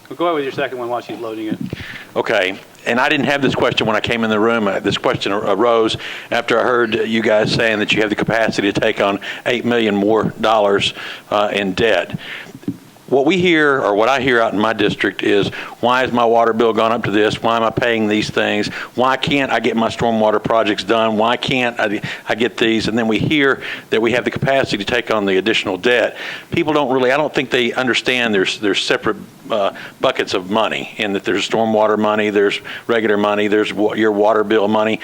Well, go ahead with your second one while she's loading it. Okay. And I didn't have this question when I came in the room. This question arose after I heard you guys saying that you have the capacity to take on $8 million more in debt. what we hear, or what I hear out in my district is, why is my water bill gone up to this? Why am I paying these things? Why can't I get my stormwater projects done? Why can't I get these? And then we hear that we have the capacity to take on the additional debt. People don't really, I don't think they understand there's separate buckets of money, and that there's stormwater money, there's regular money, there's your water bill money.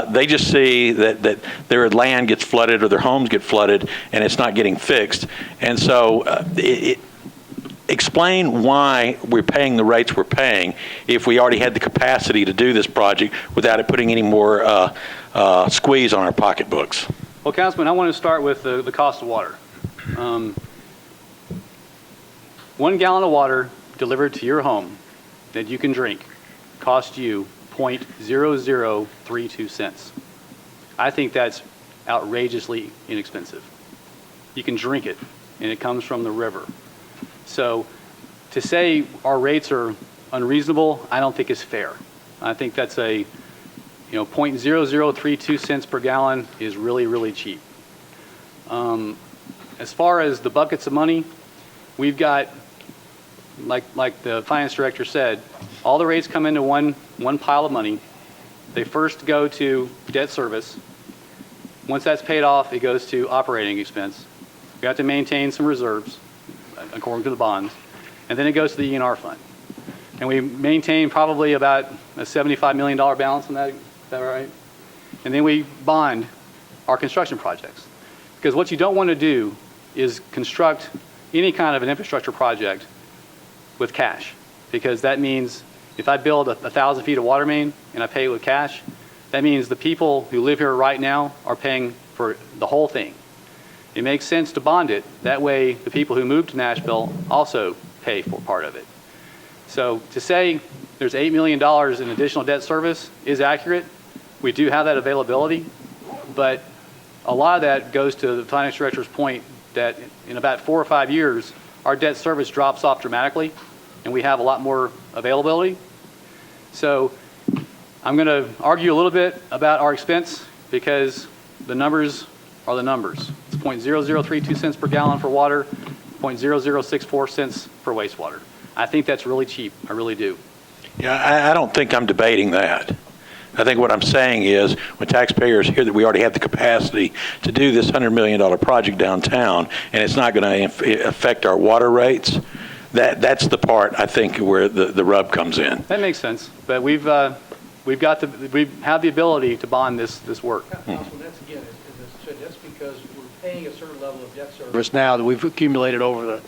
They just see that their land gets flooded or their homes get flooded and it's not getting fixed. And so explain why we're paying the rates we're paying if we already had the capacity to do this project without it putting any more squeeze on our pocketbooks. Well, Councilman, I want to start with the cost of water. 1 gallon of water delivered to your home that you can drink costs you 0.0032 cents. I think that's outrageously inexpensive. You can drink it, and it comes from the river. So to say our rates are unreasonable, I don't think is fair. I think that's 0.0032 cents per gallon is really, really cheap. As far as the buckets of money, we've got, like the finance director said, all the rates come into one pile of money. They first go to debt service. Once that's paid off, it goes to operating expense. We have to maintain some reserves according to the bonds, and then it goes to the ENR fund. And we maintain probably about a $75 million balance on that. Is that right? And then we bond our construction projects. Because what you don't want to do is construct any kind of an infrastructure project with cash. Because that means if I build 1,000 feet of water main and I pay it with cash, that means the people who live here right now are paying for the whole thing. It makes sense to bond it. That way the people who move to Nashville also pay for part of it. So to say there's $8 million in additional debt service is accurate. We do have that availability, but a lot of that goes to the finance director's point that in about 4 or 5 years, our debt service drops off dramatically and we have a lot more availability. So I'm going to argue a little bit about our expense because the numbers are the numbers. It's 0.0032 cents per gallon for water, 0.0064 cents for wastewater. I think that's really cheap. I really do. Yeah, I don't think I'm debating that. I think what I'm saying is when taxpayers hear that we already have the capacity to do this $100 million project downtown and it's not going to affect our water rates, that's the part I think where the rub comes in. That makes sense. But we have the ability to bond this work. Councilman, that's again, that's because we're paying a certain level of debt service now that we've accumulated over the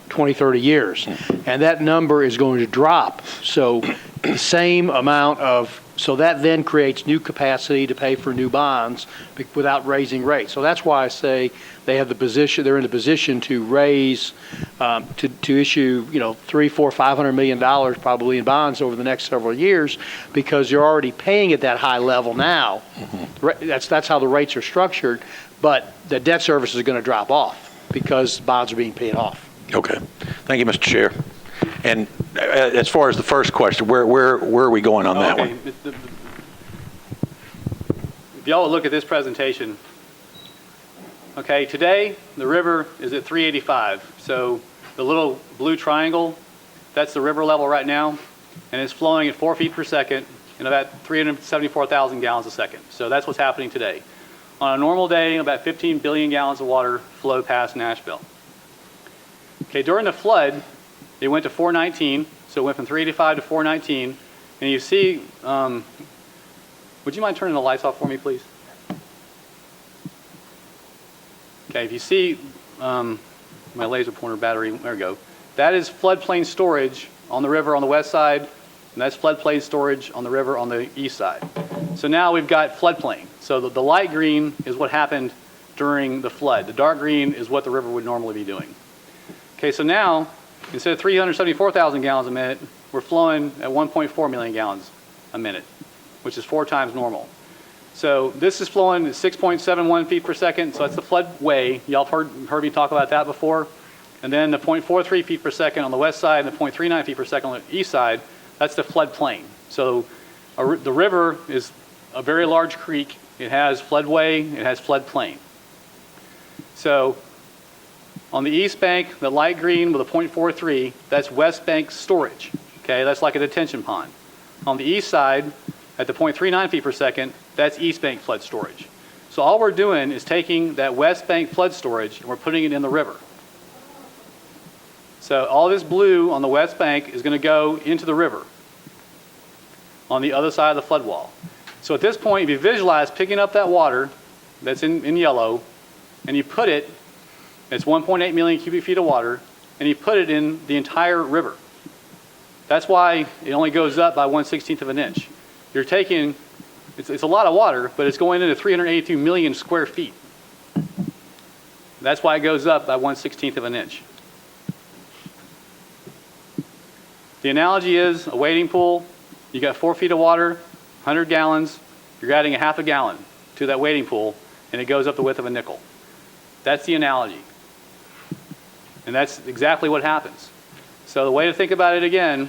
20, 30 years. And that number is going to drop. So the same amount of, so that then creates new capacity to pay for new bonds without raising rates. So that's why I say they have the position, they're in the position to raise, to issue, $300, $400, $500 million probably in bonds over the next several years because you're already paying at that high level now. Mm-hmm. That's how the rates are structured, but the debt service is going to drop off because bonds are being paid off. Okay. Thank you, Mr. Chair. And as far as the first question, where are we going on that one? If y'all will look at this presentation, okay, today the river is at 385. So the little blue triangle, that's the river level right now, and it's flowing at 4 feet per second and about 374,000 gallons a second. So that's what's happening today. On a normal day, about 15 billion gallons of water flow past Nashville. Okay, during the flood, it went to 419, so it went from 385 to 419, and you see, would you mind turning the lights off for me, please? Okay, if you see my laser pointer battery, there we go. That is floodplain storage on the river on the west side, and that's floodplain storage on the river on the east side. So now we've got floodplain. So the light green is what happened during the flood. The dark green is what the river would normally be doing. Okay, so now, instead of 374,000 gallons a minute, we're flowing at 1.4 million gallons a minute, which is 4 times normal. So this is flowing at 6.71 feet per second, so that's the floodway. Y'all have heard me talk about that before. And then the 0.43 feet per second on the west side and the 0.39 feet per second on the east side, that's the floodplain. So the river is a very large creek. It has floodway, it has floodplain. So On the east bank, the light green with a .43, that's west bank storage. Okay, that's like a detention pond. On the east side, at the .39 feet per second, that's east bank flood storage. So all we're doing is taking that west bank flood storage and we're putting it in the river. So all this blue on the west bank is going to go into the river on the other side of the flood wall. So at this point, if you visualize picking up that water that's in yellow, and you put it, it's 1.8 million cubic feet of water, and you put it in the entire river. That's why it only goes up by 1/16 of an inch. You're taking, it's a lot of water, but it's going into 382 million square feet. That's why it goes up by 1/16 of an inch. The analogy is a wading pool. You got 4 feet of water, 100 gallons. You're adding a half a gallon to that wading pool, and it goes up the width of a nickel. That's the analogy. And that's exactly what happens. So the way to think about it again,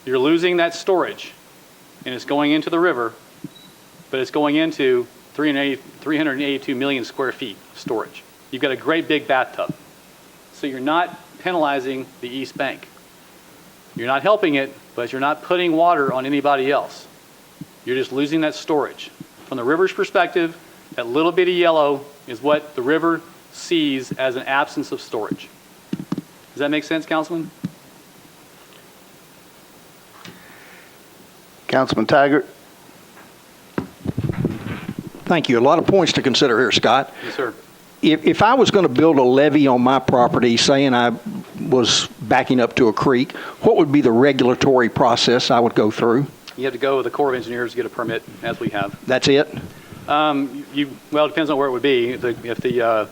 you're losing that storage, and it's going into the river, but it's going into 382 million square feet storage. You've got a great big bathtub. So you're not penalizing the east bank. You're not helping it, but you're not putting water on anybody else. You're just losing that storage. From the river's perspective, that little bit of yellow is what the river sees as an absence of storage. Does that make sense, Councilman? Councilman Taggart? Thank you. A lot of points to consider here, Scott. Yes, sir. If I was going to build a levee on my property, saying I was backing up to a creek, what would be the regulatory process I would go through? You have to go with the Corps of Engineers to get a permit, as we have. That's it? Well, it depends on where it would be. If the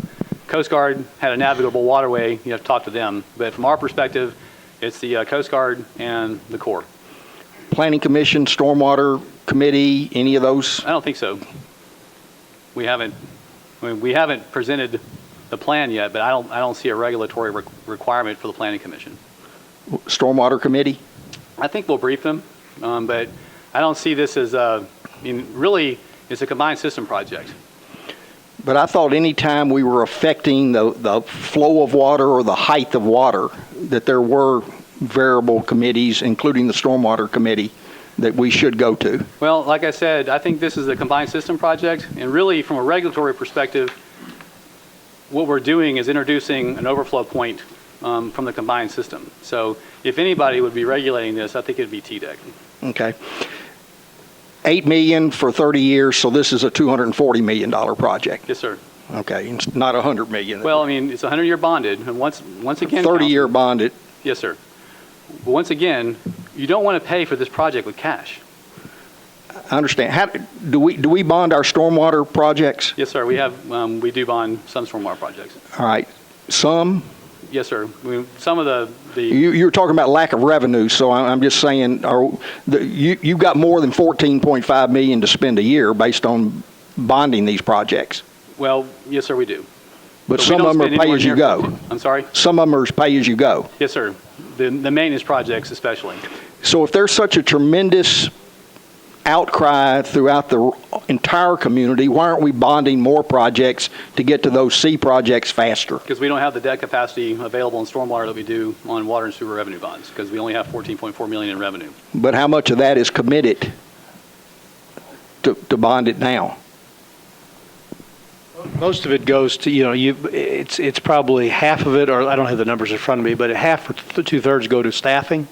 Coast Guard had a navigable waterway, you have to talk to them. But from our perspective, it's the Coast Guard and the Corps. Planning Commission, Stormwater Committee, any of those? I don't think so. We haven't presented the plan yet, but I don't see a regulatory requirement for the Planning Commission. Stormwater Committee? I think we'll brief them, but I don't see this as really, it's a combined system project. But I thought any time we were affecting the flow of water or the height of water, that there were variable committees, including the Stormwater Committee, that we should go to. Well, like I said, I think this is a combined system project, and really from a regulatory perspective, what we're doing is introducing an overflow point from the combined system. So if anybody would be regulating this, I think it'd be TDEC. Okay. $8 million for 30 years, so this is a $240 million project. Yes, sir. Okay, it's not $100 million. Well, I mean, it's 100-year bonded, and once again, 30-year bonded. Yes, sir. But once again, you don't want to pay for this project with cash. I understand. How do we bond our stormwater projects? Yes, sir. We do bond some stormwater projects. All right. Some? Yes, sir. Some of the You're talking about lack of revenue, so I'm just saying, you've got more than $14.5 million to spend a year based on bonding these projects. Well, yes, sir, we do. But some of them are pay as you go. I'm sorry? Some of them are pay as you go. Yes, sir. The maintenance projects especially. So if there's such a tremendous outcry throughout the entire community, why aren't we bonding more projects to get to those C projects faster? Because we don't have the debt capacity available in stormwater that we do on water and sewer revenue bonds, because we only have $14.4 million in revenue. But how much of that is committed to bond it now? Most of it goes to, it's probably half of it, or I don't have the numbers in front of me, but half or two-thirds go to staffing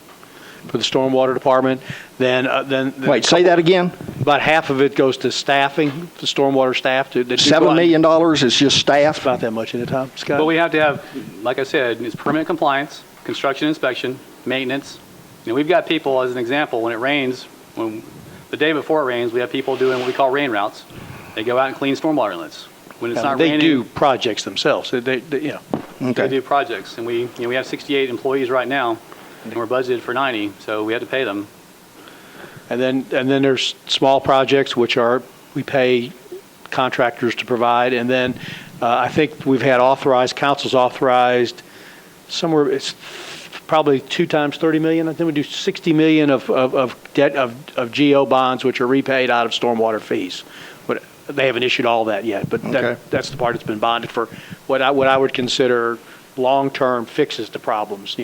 for the stormwater department. Wait, say that again? About half of it goes to staffing, the stormwater staff. $7 million is just staff? About that much at a time, Scott. But we have to have, like I said, it's permanent compliance, construction inspection, maintenance. We've got people, as an example, when it rains, the day before it rains, we have people doing what we call rain routes. They go out and clean stormwater inlets. When it's not raining, they do projects themselves. They do projects, and we have 68 employees right now, and we're budgeted for 90, so we had to pay them. And then there's small projects which we pay contractors to provide, and then I think we've had council's authorized somewhere. It's probably 2 times $30 million. I think we do $60 million of debt of GO bonds, which are repaid out of stormwater fees. they haven't issued all that yet, but Okay. that's the part that's been bonded for what I would consider long-term fixes to problems,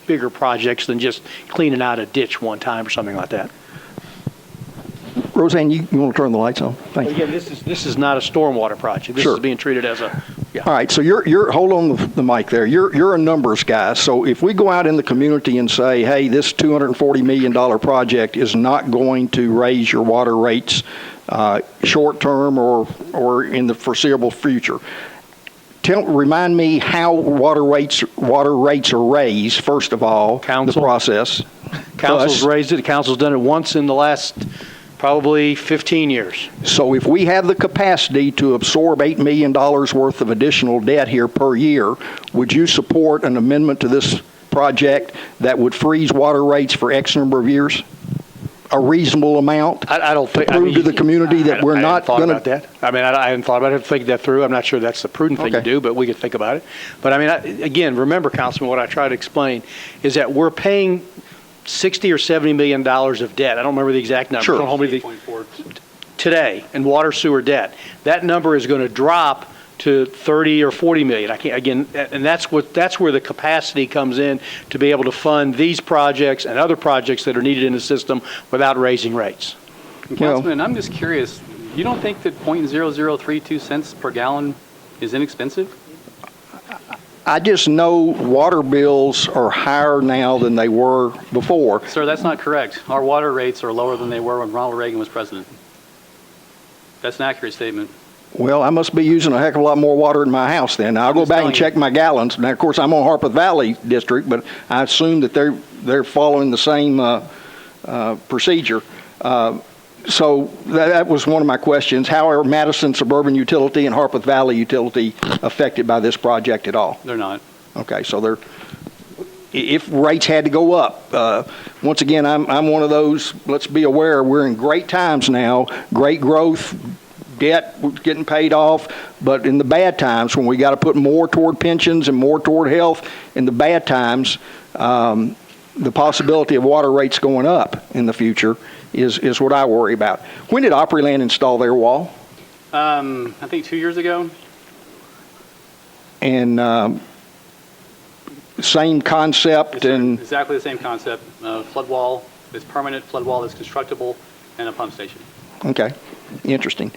bigger projects than just cleaning out a ditch one time or something like that. Roseanne, you want to turn the lights on? Thank you. Again, this is not a stormwater project. This Sure. is being treated as a, All right, so you're hold on the mic there. You're a numbers guy. So if we go out in the community and say, hey, this $240 million project is not going to raise your water rates short term or in the foreseeable future, remind me how water rates are raised, first of all, the process. council's raised it. The council's done it once in the last probably 15 years. So if we have the capacity to absorb $8 million worth of additional debt here per year, would you support an amendment to this project that would freeze water rates for X number of years? A reasonable amount? I don't think. To prove to the community that we're not going to. That. I mean, I hadn't thought about it. Think that through. I'm not sure that's the prudent thing to do, but we could think about it. But I mean, again, remember, Councilman, what I try to explain is that we're paying $60 or $70 million of debt. I don't remember the exact number. Sure. Don't hold me to today in water sewer debt. That number is going to drop to 30 or 40 million. I can't, again, and that's where the capacity comes in to be able to fund these projects and other projects that are needed in the system without raising rates. Councilman, I'm just curious. You don't think that .0032 cents per gallon is inexpensive? I just know water bills are higher now than they were before. Sir, that's not correct. Our water rates are lower than they were when Ronald Reagan was president. That's an accurate statement. Well, I must be using a heck of a lot more water in my house then. I'll go back and check my gallons. Now, of course, I'm on Harpeth Valley District, but I assume that they're following the same procedure. So that was one of my questions. How are Madison Suburban Utility and Harpeth Valley Utility affected by this project at all? They're not. Okay, so if rates had to go up, once again, I'm one of those, let's be aware, we're in great times now, great growth, debt getting paid off, but in the bad times when we got to put more toward pensions and more toward health, in the bad times, the possibility of water rates going up in the future is what I worry about. When did Opryland install their wall? I think 2 years ago. And same concept and Exactly the same concept. Flood wall is permanent, flood wall is constructible, and a pump station. okay, interesting.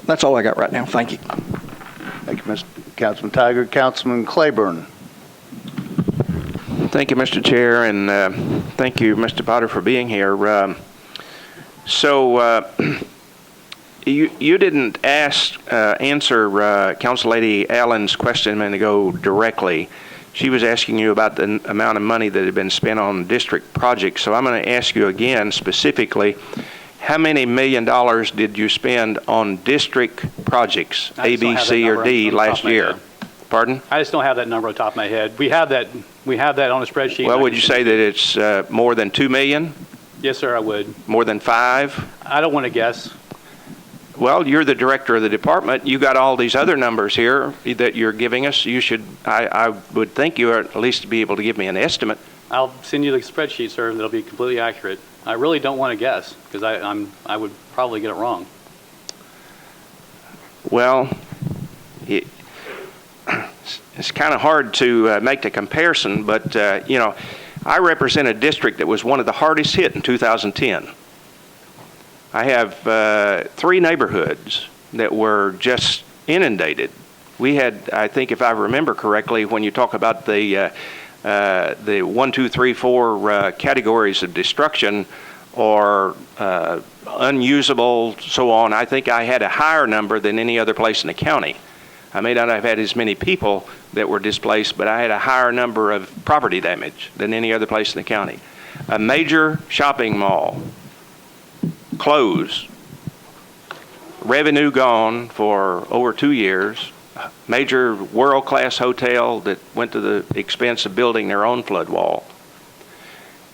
That's all I got right now. Thank you. Thank you, Mr. Councilman Tiger. Councilman Claiborne. Thank you, Mr. Chair, and thank you, Mr. Potter, for being here. You didn't answer Council Lady Allen's question a minute ago directly. She was asking you about the amount of money that had been spent on district projects. So I'm going to ask you again specifically, how many $1 million did you spend on district projects, A, B, C, or D, last year? Pardon? I just don't have that number on top of my head. We have that on a spreadsheet. Well, would you say that it's more than $2 million? Yes, sir, I would. More than 5? I don't want to guess. Well, you're the director of the department. You got all these other numbers here that you're giving us. You should, I would think you at least be able to give me an estimate. I'll send you the spreadsheet, sir, that'll be completely accurate. I really don't want to guess because I would probably get it wrong. Well, it's kind of hard to make the comparison, but I represent a district that was one of the hardest hit in 2010. I have 3 neighborhoods that were just inundated. We had, I think, if I remember correctly, when you talk about the 1, 2, 3, 4 categories of destruction or unusable, so on, I think I had a higher number than any other place in the county. I may not have had as many people that were displaced, but I had a higher number of property damage than any other place in the county. A major shopping mall closed, revenue gone for over 2 years, major world-class hotel that went to the expense of building their own flood wall.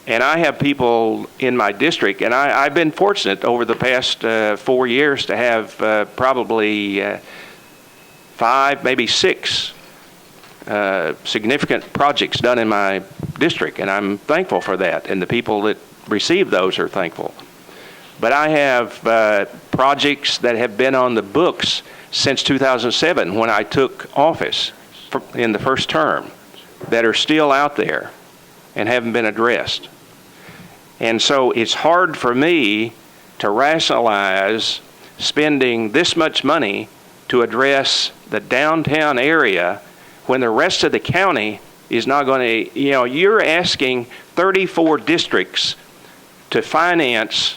And I have people in my district, and I've been fortunate over the past 4 years to have probably 5, maybe 6 significant projects done in my district, and I'm thankful for that. And the people that received those are thankful. But I have projects that have been on the books since 2007 when I took office in the first term that are still out there and haven't been addressed. And so it's hard for me to rationalize spending this much money to address the downtown area when the rest of the county is not going to, you're asking 34 districts to finance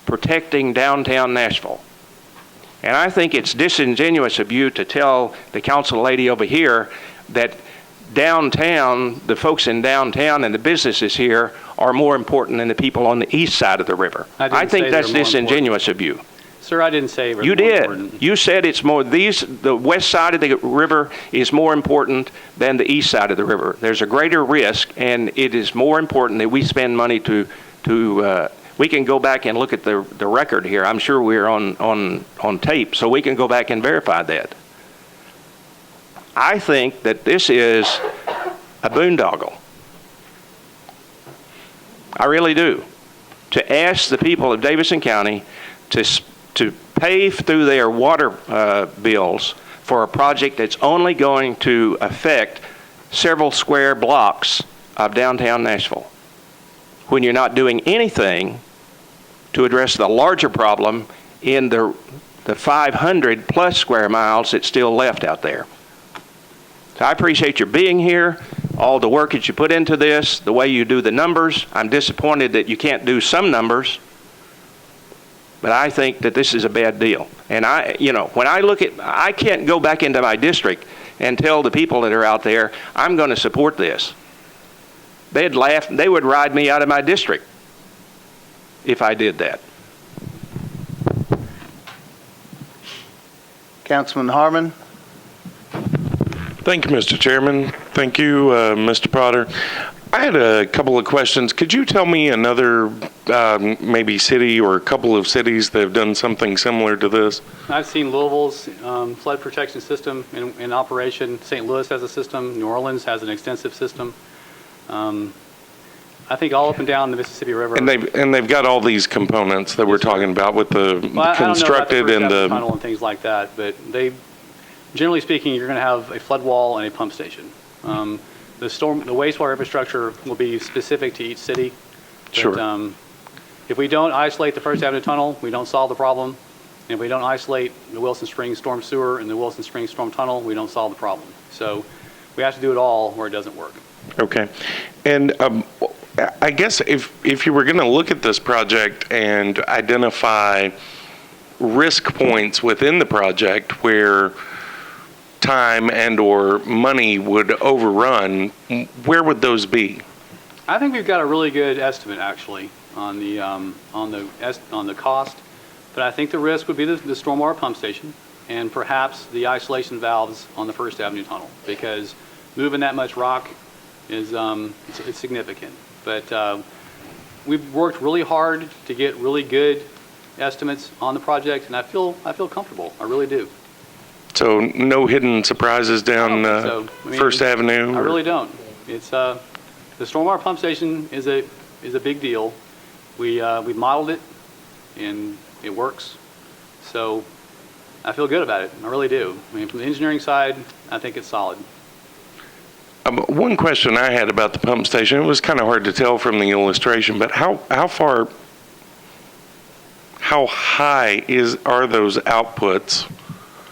protecting downtown Nashville. And I think it's disingenuous of you to tell the council lady over here that downtown, the folks in downtown and the businesses here are more important than the people on the east side of the river. I think that's disingenuous of you. Sir, I didn't say you did. You said it's more, the west side of the river is more important than the east side of the river. There's a greater risk, and it is more important that we spend money to we can go back and look at the record here. I'm sure we're on tape, so we can go back and verify that. I think that this is a boondoggle. I really do. To ask the people of Davidson County to pay through their water bills for a project that's only going to affect several square blocks of downtown Nashville, when you're not doing anything to address the larger problem in the 500 plus square miles that's still left out there. So I appreciate your being here, all the work that you put into this, the way you do the numbers. I'm disappointed that you can't do some numbers, but I think that this is a bad deal. And when I look at, I can't go back into my district and tell the people that are out there, I'm going to support this. They'd laugh, they would ride me out of my district if I did that. Councilman Harmon. Thank you, Mr. Chairman. Thank you, Mr. Potter. I had a couple of questions. Could you tell me another maybe city or a couple of cities that have done something similar to this? I've seen Louisville's flood protection system in operation. St. Louis has a system. New Orleans has an extensive system. I think all up and down the Mississippi River. And they've got all these components that we're talking about with the constructed and the tunnel and things like that, but generally speaking, you're going to have a flood wall and a pump station. The wastewater infrastructure will be specific to each city. But, sure. If we don't isolate the First Avenue Tunnel, we don't solve the problem. And if we don't isolate the Wilson Springs Storm Sewer and the Wilson Springs Storm Tunnel, we don't solve the problem. So we have to do it all where it doesn't work. Okay. And I guess if you were going to look at this project and identify risk points within the project where time and or money would overrun, where would those be? I think we've got a really good estimate actually on the cost, but I think the risk would be the stormwater pump station and perhaps the isolation valves on the First Avenue Tunnel, because moving that much rock is it's significant. But we've worked really hard to get really good estimates on the project, and I feel comfortable. I really do. So no hidden surprises down First Avenue? I really don't. It's the stormwater pump station is a big deal. We modeled it, and it works. So I feel good about it. I really do. I mean, from the engineering side, I think it's solid. One question I had about the pump station, it was kind of hard to tell from the illustration, but how high are those outputs?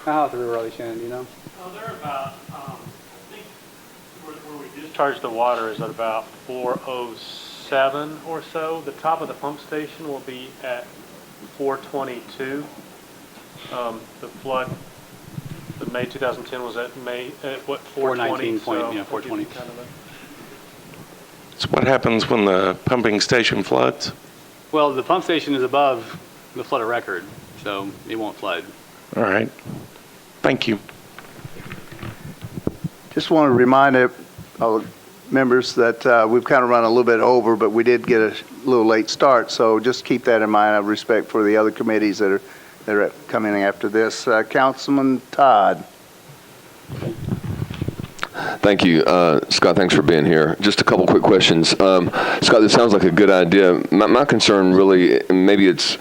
How high the river are they, Shannon, do you know? Oh, they're about, I think where we discharge the water is at about 407 or so. The top of the pump station will be at 422. The flood, the May 2010 was at 420. 420. So what happens when the pumping station floods? Well, the pump station is above the flood record, so it won't flood. All right. Thank you. Just want to remind all members that we've kind of run a little bit over, but we did get a little late start, so just keep that in mind. I have respect for the other committees that are coming after this. Councilman Todd. Thank you. Scott, thanks for being here. Just a couple quick questions. Scott, this sounds like a good idea. My concern really, and maybe it's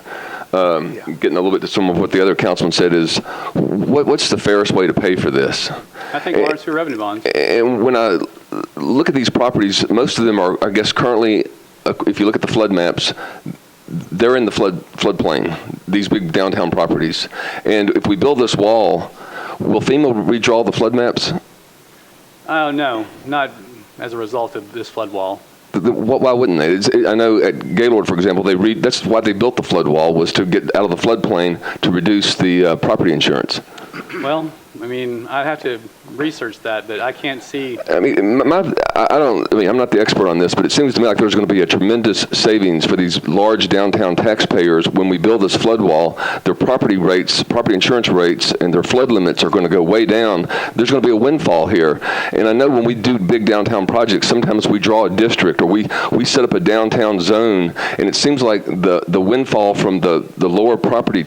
getting a little bit to some of what the other councilman said, is what's the fairest way to pay for this? I think water and sewer revenue bonds. And when I look at these properties, most of them are, I guess, currently, if you look at the flood maps, they're in the floodplain, these big downtown properties. And if we build this wall, will FEMA redraw the flood maps? Oh, no, not as a result of this flood wall. Why wouldn't they? I know at Gaylord, for example, that's why they built the flood wall, was to get out of the floodplain to reduce the property insurance. Well, I mean, I'd have to research that, but I can't see. I mean, I'm not the expert on this, but it seems to me like there's going to be a tremendous savings for these large downtown taxpayers when we build this flood wall. Their property insurance rates, and their flood limits are going to go way down. There's going to be a windfall here. And I know when we do big downtown projects, sometimes we draw a district, or we set up a downtown zone, and it seems like the windfall from the lower property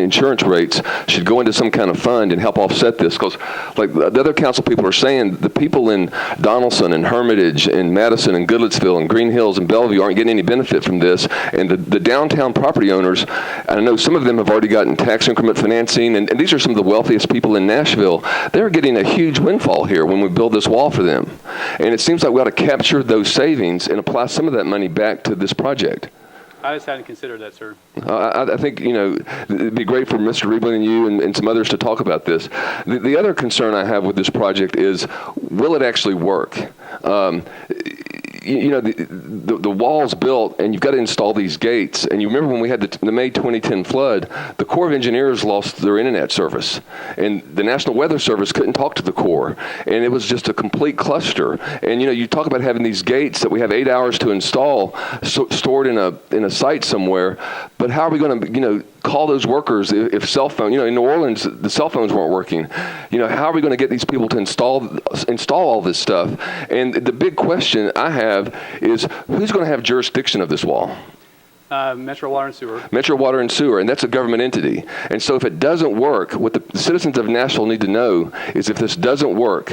insurance rates should go into some kind of fund and help offset this. Because like the other council people are saying, the people in Donaldson and Hermitage and Madison and Goodlettsville and Green Hills and Bellevue aren't getting any benefit from this. And the downtown property owners, I know some of them have already gotten tax increment financing, and these are some of the wealthiest people in Nashville. They're getting a huge windfall here when we build this wall for them. And it seems like we ought to capture those savings and apply some of that money back to this project. I just hadn't considered that, sir. I think, it'd be great for Mr. Reebling and you and some others to talk about this. The other concern I have with this project is, will it actually work? The wall's built, and you've got to install these gates. And you remember when we had the May 2010 flood, the Corps of Engineers lost their internet service, and the National Weather Service couldn't talk to the Corps, and it was just a complete cluster. And you talk about having these gates that we have 8 hours to install, stored in a site somewhere. But how are we going to, call those workers if cell phone, in New Orleans, the cell phones weren't working. How are we going to get these people to install all this stuff? And the big question I have is, who's going to have jurisdiction of this wall? Metro Water and Sewer. Metro Water and Sewer, and that's a government entity. And so if it doesn't work, what the citizens of Nashville need to know is, if this doesn't work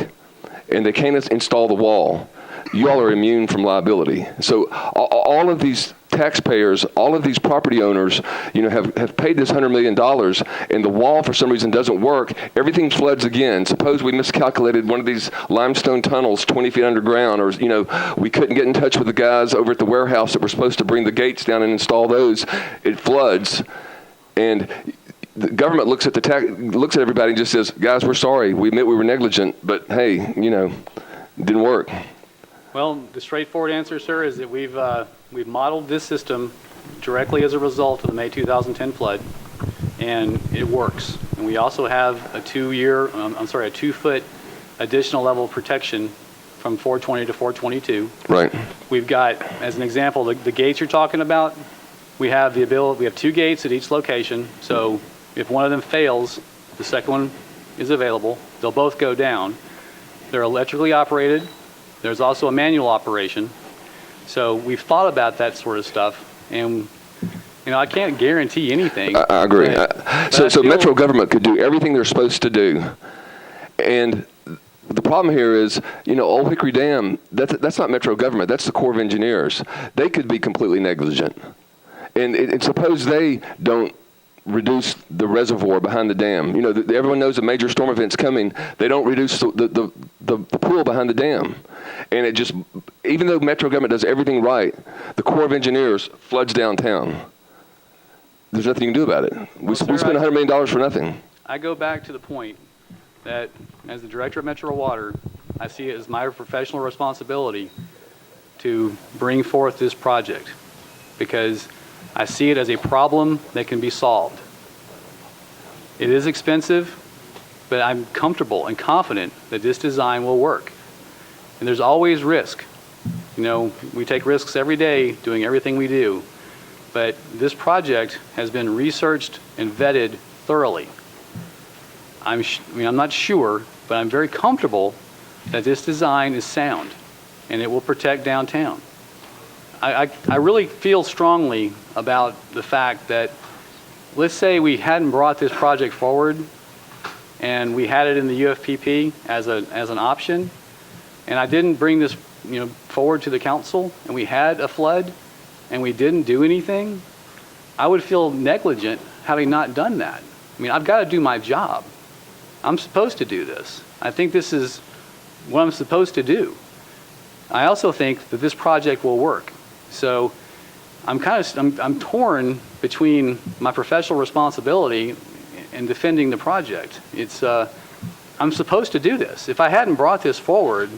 and they can't install the wall, you all are immune from liability. So all of these taxpayers, all of these property owners, have paid this $100 million, and the wall for some reason doesn't work. Everything floods again. Suppose we miscalculated one of these limestone tunnels 20 feet underground, or we couldn't get in touch with the guys over at the warehouse that were supposed to bring the gates down and install those. It floods, and the government looks at everybody and just says, "Guys, we're sorry. We admit we were negligent, but hey, it didn't work." Well, the straightforward answer, sir, is that we've modeled this system directly as a result of the May 2010 flood, and it works. And we also have a 2-foot additional level of protection from 420 to 422. Right. We've got, as an example, the gates you're talking about. We have we have 2 gates at each location. So if one of them fails, the second one is available. They'll both go down. They're electrically operated. There's also a manual operation. So we've thought about that sort of stuff, and I can't guarantee anything. I agree. So Metro government could do everything they're supposed to do, and the problem here is, Old Hickory Dam, that's not Metro government, that's the Corps of Engineers. They could be completely negligent, and suppose they don't reduce the reservoir behind the dam. Everyone knows a major storm event's coming. They don't reduce the pool behind the dam. And it just, even though Metro government does everything right, the Corps of Engineers floods downtown. There's nothing you can do about it. We spend $100 million for nothing. I go back to the point that, as the director of Metro Water, I see it as my professional responsibility to bring forth this project, because I see it as a problem that can be solved. It is expensive, but I'm comfortable and confident that this design will work. And there's always risk. We take risks every day doing everything we do. But this project has been researched and vetted thoroughly. I'm not sure, but I'm very comfortable that this design is sound and it will protect downtown. I really feel strongly about the fact that, let's say we hadn't brought this project forward and we had it in the UFPP as an option, and I didn't bring this, forward to the council, and we had a flood, and we didn't do anything, I would feel negligent having not done that. I mean, I've got to do my job. I'm supposed to do this. I think this is what I'm supposed to do. I also think that this project will work. So I'm torn between my professional responsibility and defending the project. I'm supposed to do this. If I hadn't brought this forward,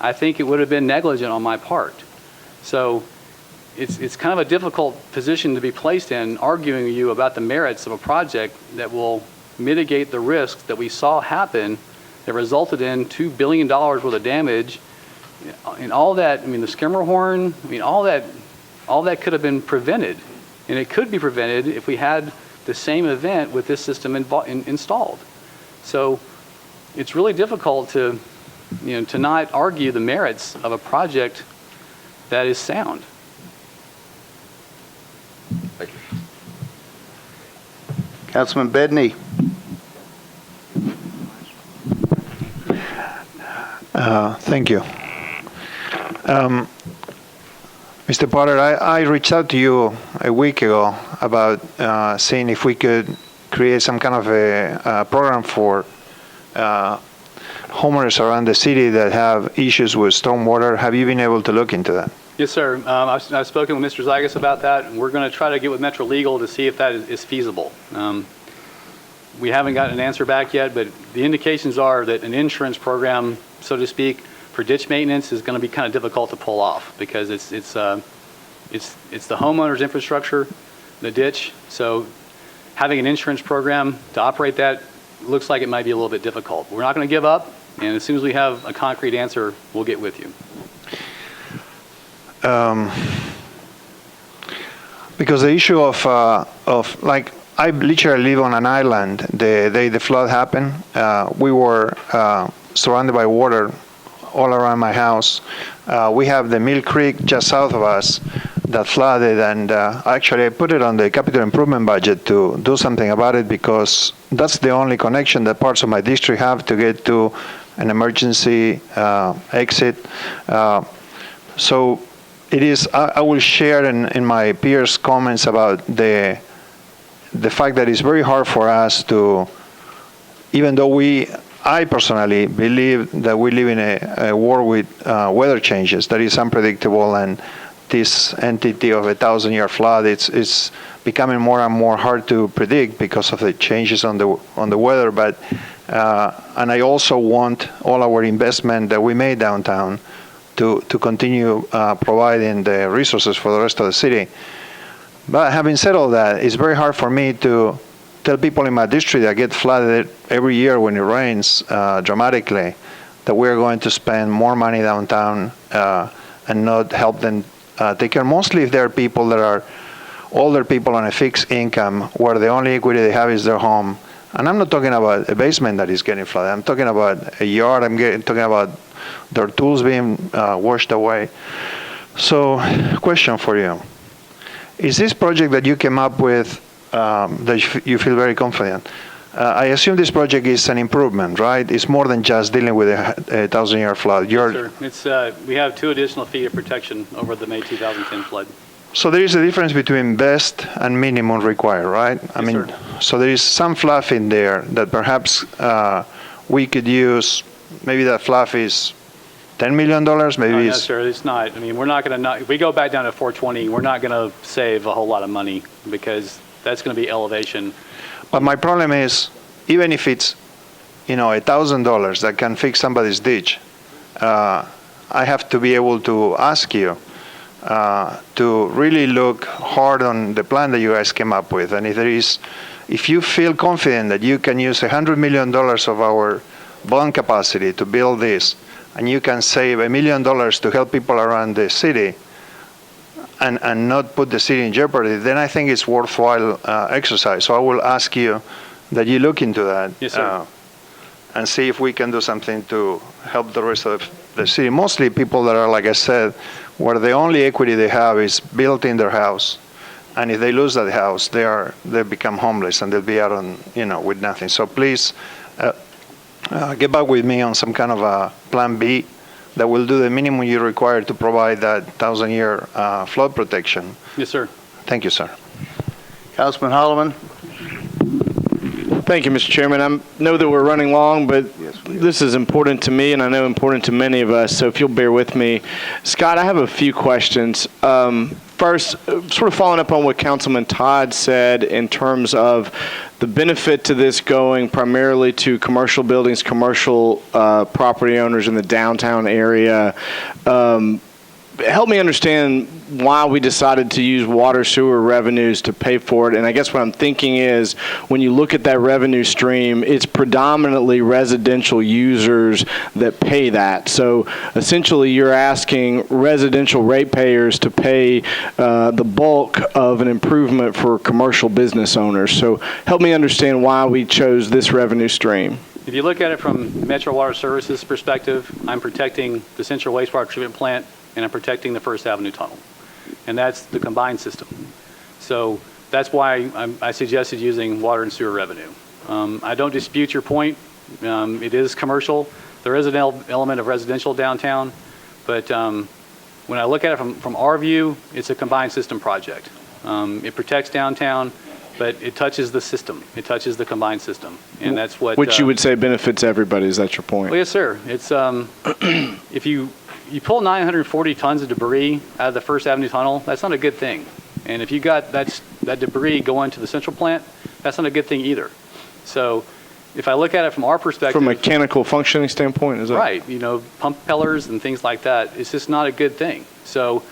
I think it would have been negligent on my part. So it's kind of a difficult position to be placed in, arguing with you about the merits of a project that will mitigate the risks that we saw happen that resulted in $2 billion worth of damage. And all that, the skimmer horn, all that could have been prevented. And it could be prevented if we had the same event with this system installed. So it's really difficult to not argue the merits of a project that is sound. Thank you. Councilman Bedney. Thank you. Mr. Potter, I reached out to you a week ago about seeing if we could create some kind of a program for homeowners around the city that have issues with stormwater. Have you been able to look into that? Yes, sir. I've spoken with Mr. Zygas about that, and we're going to try to get with Metro Legal to see if that is feasible. We haven't gotten an answer back yet, but the indications are that an insurance program, so to speak, for ditch maintenance is going to be kind of difficult to pull off because it's the homeowner's infrastructure, the ditch. So having an insurance program to operate that looks like it might be a little bit difficult. We're not going to give up, and as soon as we have a concrete answer, we'll get with you. Because the issue of like, I literally live on an island. The day the flood happened, we were surrounded by water all around my house. We have the Mill Creek just south of us that flooded, and actually I put it on the capital improvement budget to do something about it because that's the only connection that parts of my district have to get to an emergency exit. So it is, I will share in my peers' comments about the fact that it's very hard for us to, even though I personally believe that we live in a world with weather changes that is unpredictable, and this entity of 1,000-year flood, it's becoming more and more hard to predict because of the changes on the weather. But and I also want all our investment that we made downtown to continue providing the resources for the rest of the city. But having said all that, it's very hard for me to tell people in my district that get flooded every year when it rains dramatically that we're going to spend more money downtown and not help them take care. Mostly if there are people that are older people on a fixed income where the only equity they have is their home. And I'm not talking about a basement that is getting flooded. I'm talking about a yard. Talking about their tools being washed away. So, question for you. Is this project that you came up with that you feel very confident? I assume this project is an improvement, right? It's more than just dealing with a 1,000-year flood. Sure. It's, we have 2 additional feet of protection over the May 2010 flood. So there is a difference between best and minimum required, right? I mean, sir. So there is some fluff in there that perhaps we could use. Maybe that fluff is $10 million, maybe. No, sir, it's not. I mean, we're not going to, if we go back down to 420, we're not going to save a whole lot of money because that's going to be elevation. But my problem is, even if it's, $1,000 that can fix somebody's ditch, I have to be able to ask you to really look hard on the plan that you guys came up with. And if you feel confident that you can use $100 million of our bond capacity to build this, and you can save $1 million to help people around the city and not put the city in jeopardy, then I think it's worthwhile exercise. So I will ask you that you look into that. Yes, sir. And see if we can do something to help the rest of the city. Mostly people that are, like I said, where the only equity they have is built in their house. And if they lose that house, they become homeless and they'll be out on, with nothing. So please, get back with me on some kind of a plan B that will do the minimum you require to provide that 1,000-year flood protection. Yes, sir. Thank you, sir. Councilman Holloman? Thank you, Mr. Chairman. I know that we're running long, but this is important to me, and I know important to many of us, so if you'll bear with me. Scott, I have a few questions. First, sort of following up on what Councilman Todd said in terms of the benefit to this going primarily to commercial buildings, commercial property owners in the downtown area. Help me understand why we decided to use water sewer revenues to pay for it. And I guess what I'm thinking is when you look at that revenue stream, it's predominantly residential users that pay that. So essentially you're asking residential ratepayers to pay the bulk of an improvement for commercial business owners. So help me understand why we chose this revenue stream. If you look at it from Metro Water Services perspective, I'm protecting the Central Wastewater Treatment Plant and I'm protecting the First Avenue Tunnel. And that's the combined system. So that's why I suggested using water and sewer revenue. I don't dispute your point. It is commercial. There is an element of residential downtown, but when I look at it from our view, it's a combined system project. It protects downtown, but it touches the system. It touches the combined system, and that's what... Which you would say benefits everybody, is that your point? Well, yes, sir. It's if you pull 940 tons of debris out of the First Avenue Tunnel, that's not a good thing. And if you got that debris going to the central plant, that's not a good thing either. So if I look at it from our perspective... From a mechanical functioning standpoint, is that... Right. You know, pump pellers and things like that, it's just not a good thing. So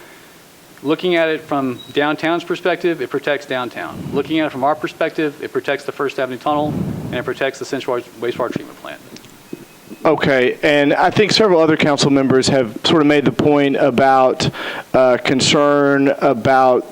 looking at it from downtown's perspective, it protects downtown. Looking at it from our perspective, it protects the First Avenue Tunnel, and it protects the Central Wastewater Treatment Plant. Okay, and I think several other council members have sort of made the point about concern about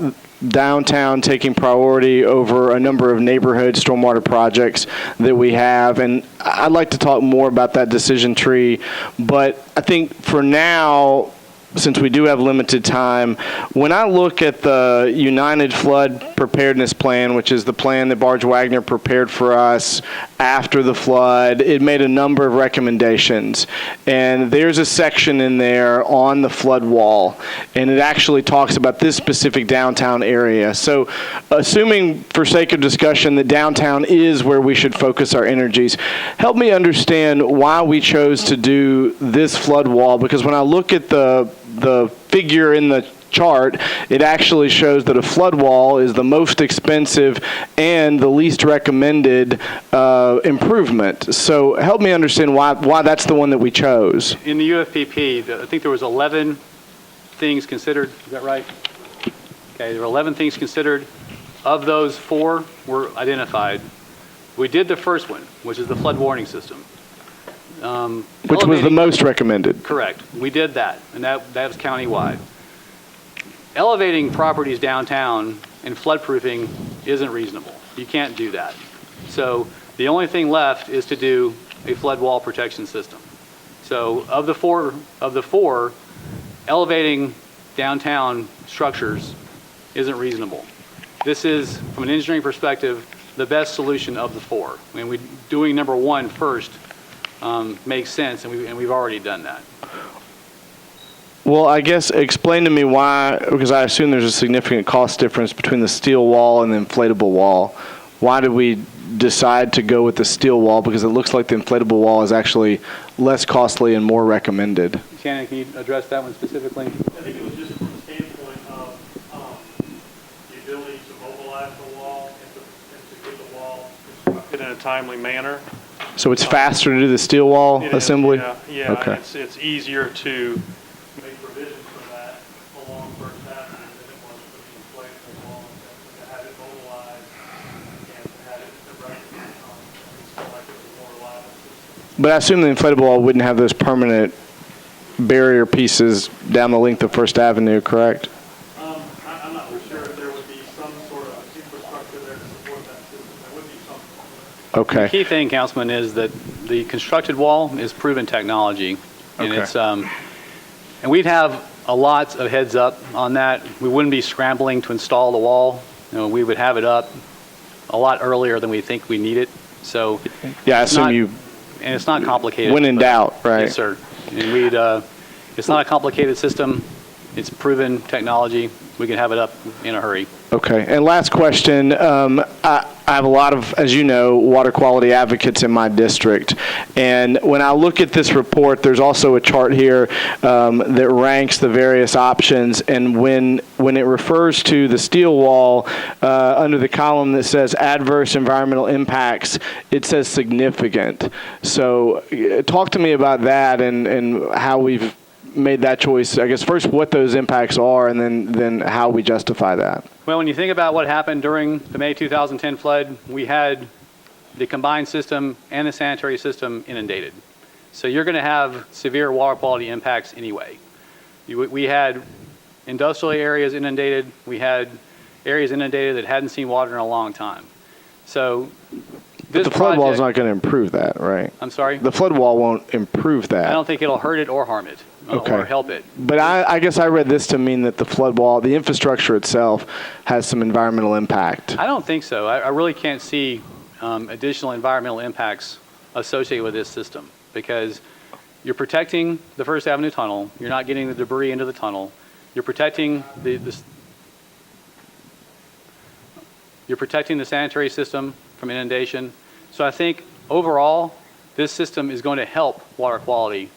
downtown taking priority over a number of neighborhood stormwater projects that we have, and I'd like to talk more about that decision tree, but I think for now, since we do have limited time, when I look at the United Flood Preparedness Plan, which is the plan that Barge Wagner prepared for us after the flood, it made a number of recommendations. And there's a section in there on the flood wall, and it actually talks about this specific downtown area. So assuming, for sake of discussion, that downtown is where we should focus our energies, help me understand why we chose to do this flood wall, because when I look at the figure in the chart, it actually shows that a flood wall is the most expensive and the least recommended improvement. So help me understand why that's the one that we chose. In the UFPP, I think there was 11 things considered. Is that right? Okay, there were 11 things considered. Of those, 4 were identified. We did the first one, which is the flood warning system. Which was the most recommended. Correct. We did that, and that was countywide. Elevating properties downtown and floodproofing isn't reasonable. You can't do that. So the only thing left is to do a flood wall protection system. So of the four, elevating downtown structures isn't reasonable. This is, from an engineering perspective, the best solution of the 4. I mean, doing number 1 first makes sense, and we've already done that. Well, I guess explain to me why, because I assume there's a significant cost difference between the steel wall and the inflatable wall. Why did we decide to go with the steel wall? Because it looks like the inflatable wall is actually less costly and more recommended. Shannon, can you address that one specifically? I think it was just from the standpoint of the ability to mobilize the wall and to get the wall constructed in a timely manner. So it's faster to do the steel wall assembly? Yeah. Okay. It's easier to make provisions for that along First Avenue than it was for the inflatable wall, to have it mobilized and to have it erected. It's like it's a more reliable system. But I assume the inflatable wall wouldn't have those permanent barrier pieces down the length of First Avenue, correct? I'm not for sure if there would be some sort of infrastructure there to support that system. There would be some. Okay. The key thing, Councilman, is that the constructed wall is proven technology, and it's and we'd have a lot of heads up on that. We wouldn't be scrambling to install the wall. You know, we would have it up a lot earlier than we think we need it. So yeah, I assume And it's not complicated. When in doubt, right? Yes, sir. And it's not a complicated system. It's proven technology. We can have it up in a hurry. Okay. And last question. I have a lot of, as you know, water quality advocates in my district. And when I look at this report, there's also a chart here that ranks the various options. And when it refers to the steel wall, under the column that says adverse environmental impacts, it says significant. So talk to me about that and how we've made that choice. I guess first what those impacts are, and then how we justify that. Well, when you think about what happened during the May 2010 flood, we had the combined system and the sanitary system inundated. So you're going to have severe water quality impacts anyway. We had industrial areas inundated. We had areas inundated that hadn't seen water in a long time. So But the flood wall is not going to improve that, right? I'm sorry? The flood wall won't improve that. I don't think it'll hurt it or harm it. Or help it. But I guess I read this to mean that the flood wall, the infrastructure itself, has some environmental impact. I don't think so. I really can't see additional environmental impacts associated with this system because you're protecting the First Avenue tunnel. You're not getting the debris into the tunnel. You're protecting you're protecting the sanitary system from inundation. So I think overall, this system is going to help water quality,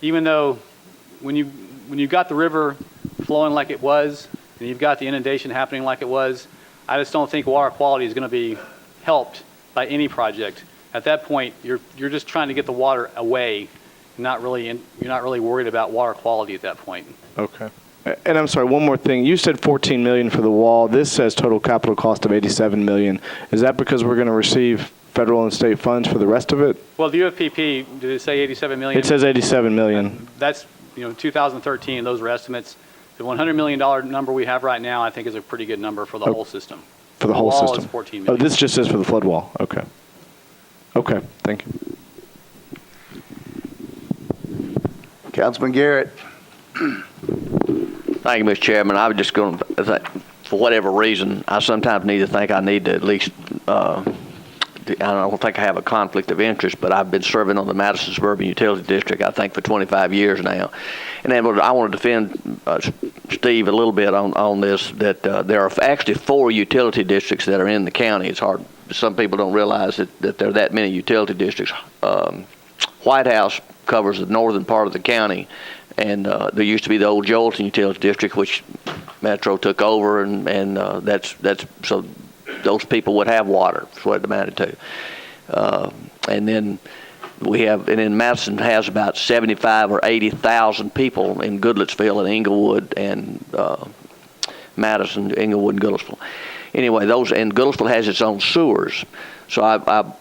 even though when you've got the river flowing like it was, and you've got the inundation happening like it was, I just don't think water quality is going to be helped by any project. At that point, you're just trying to get the water away, you're not really worried about water quality at that point. Okay. And I'm sorry, one more thing. You said $14 million for the wall. This says total capital cost of $87 million. Is that because we're going to receive federal and state funds for the rest of it? Well, the UFPP, did it say $87 million? It says $87 million. That's 2013. Those were estimates. The $100 million number we have right now, I think, is a pretty good number for the whole system. For the whole wall system. Is $14 million. Oh, this just says for the flood wall. Okay. Okay. Thank you. Councilman Garrett. Thank you, Mr. Chairman. I was just going to, for whatever reason, I sometimes need to think I need to at least, I don't think I have a conflict of interest, but I've been serving on the Madison Suburban Utility District, I think, for 25 years now. And then I want to defend Steve a little bit on this, that there are actually 4 utility districts that are in the county. It's hard. Some people don't realize that there are that many utility districts. White House covers the northern part of the county. And there used to be the old Jolton Utility District, which Metro took over, and that's so those people would have water. That's what it amounted to. And then Madison has about 75 or 80,000 people in Goodlettsville and Englewood and Madison, Englewood, and Goodlettsville. Anyway, and Goodlettsville has its own sewers. So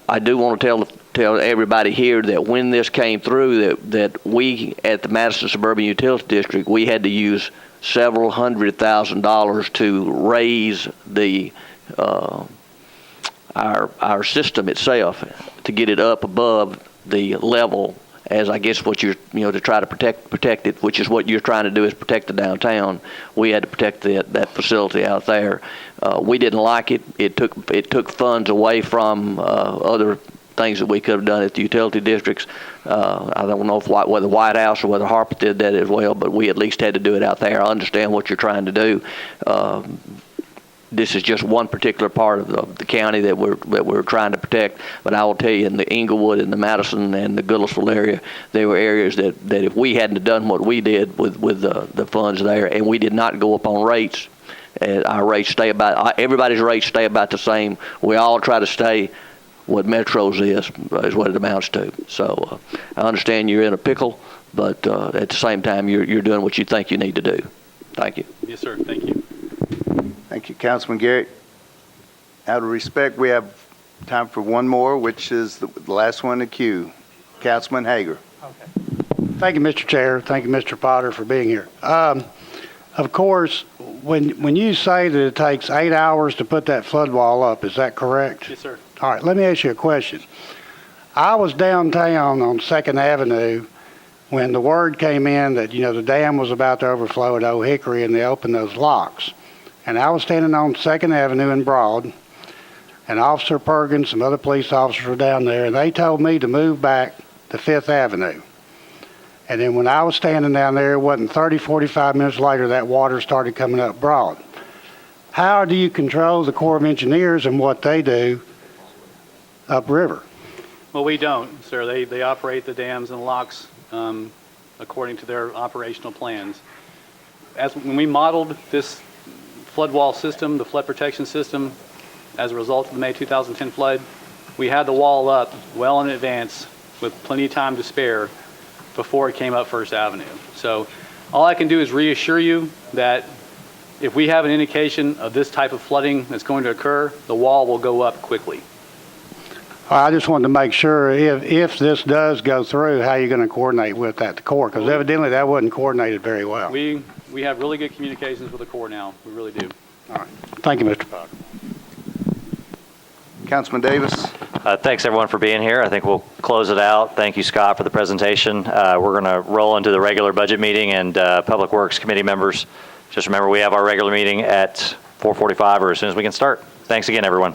I do want to tell everybody here that when this came through, that we at the Madison Suburban Utility District, we had to use several $100,000 to raise the our system itself to get it up above the level, as I guess what you're to try to protect it, which is what you're trying to do, is protect the downtown. We had to protect that facility out there. We didn't like it. It took funds away from other things that we could have done at the utility districts. I don't know whether White House or whether Harper did that as well, but we at least had to do it out there. I understand what you're trying to do. This is just one particular part of the county that we're trying to protect. But I will tell you, in the Englewood and the Madison and the Goodlettsville area, there were areas that if we hadn't have done what we did with the funds there, and we did not go up on rates, our rates stay about, everybody's rates stay about the same. We all try to stay what Metro's is what it amounts to. So I understand you're in a pickle, but at the same time, you're doing what you think you need to do. Thank you. Yes, sir. Thank you. Thank you, Councilman Garrett. Out of respect, we have time for one more, which is the last one in the queue. Councilman Hager. Okay. Thank you, Mr. Chair. Thank you, Mr. Potter, for being here. Of course, when you say that it takes 8 hours to put that flood wall up, is that correct? Yes, sir. All right, let me ask you a question. I was downtown on 2nd Avenue when the word came in that, the dam was about to overflow at Old Hickory and they opened those locks. And I was standing on 2nd Avenue in Broad, and Officer Perkins, some other police officers were down there, and they told me to move back to 5th Avenue. And then when I was standing down there, it wasn't 30, 45 minutes later, that water started coming up Broad. How do you control the Corps of Engineers and what they do upriver? Well, we don't, sir. They operate the dams and locks according to their operational plans. When we modeled this flood wall system, the flood protection system, as a result of the May 2010 flood, we had the wall up well in advance with plenty of time to spare before it came up First Avenue. So all I can do is reassure you that if we have an indication of this type of flooding that's going to occur, the wall will go up quickly. I just wanted to make sure if this does go through, how you're going to coordinate with that, the Corps, because evidently that wasn't coordinated very well. We have really good communications with the Corps now. We really do. All right. Thank you, Mr. Potter. Councilman Davis. Thanks, everyone, for being here. I think we'll close it out. Thank you, Scott, for the presentation. We're going to roll into the regular budget meeting, and Public Works Committee members, just remember we have our regular meeting at 4:45 or as soon as we can start. Thanks again, everyone.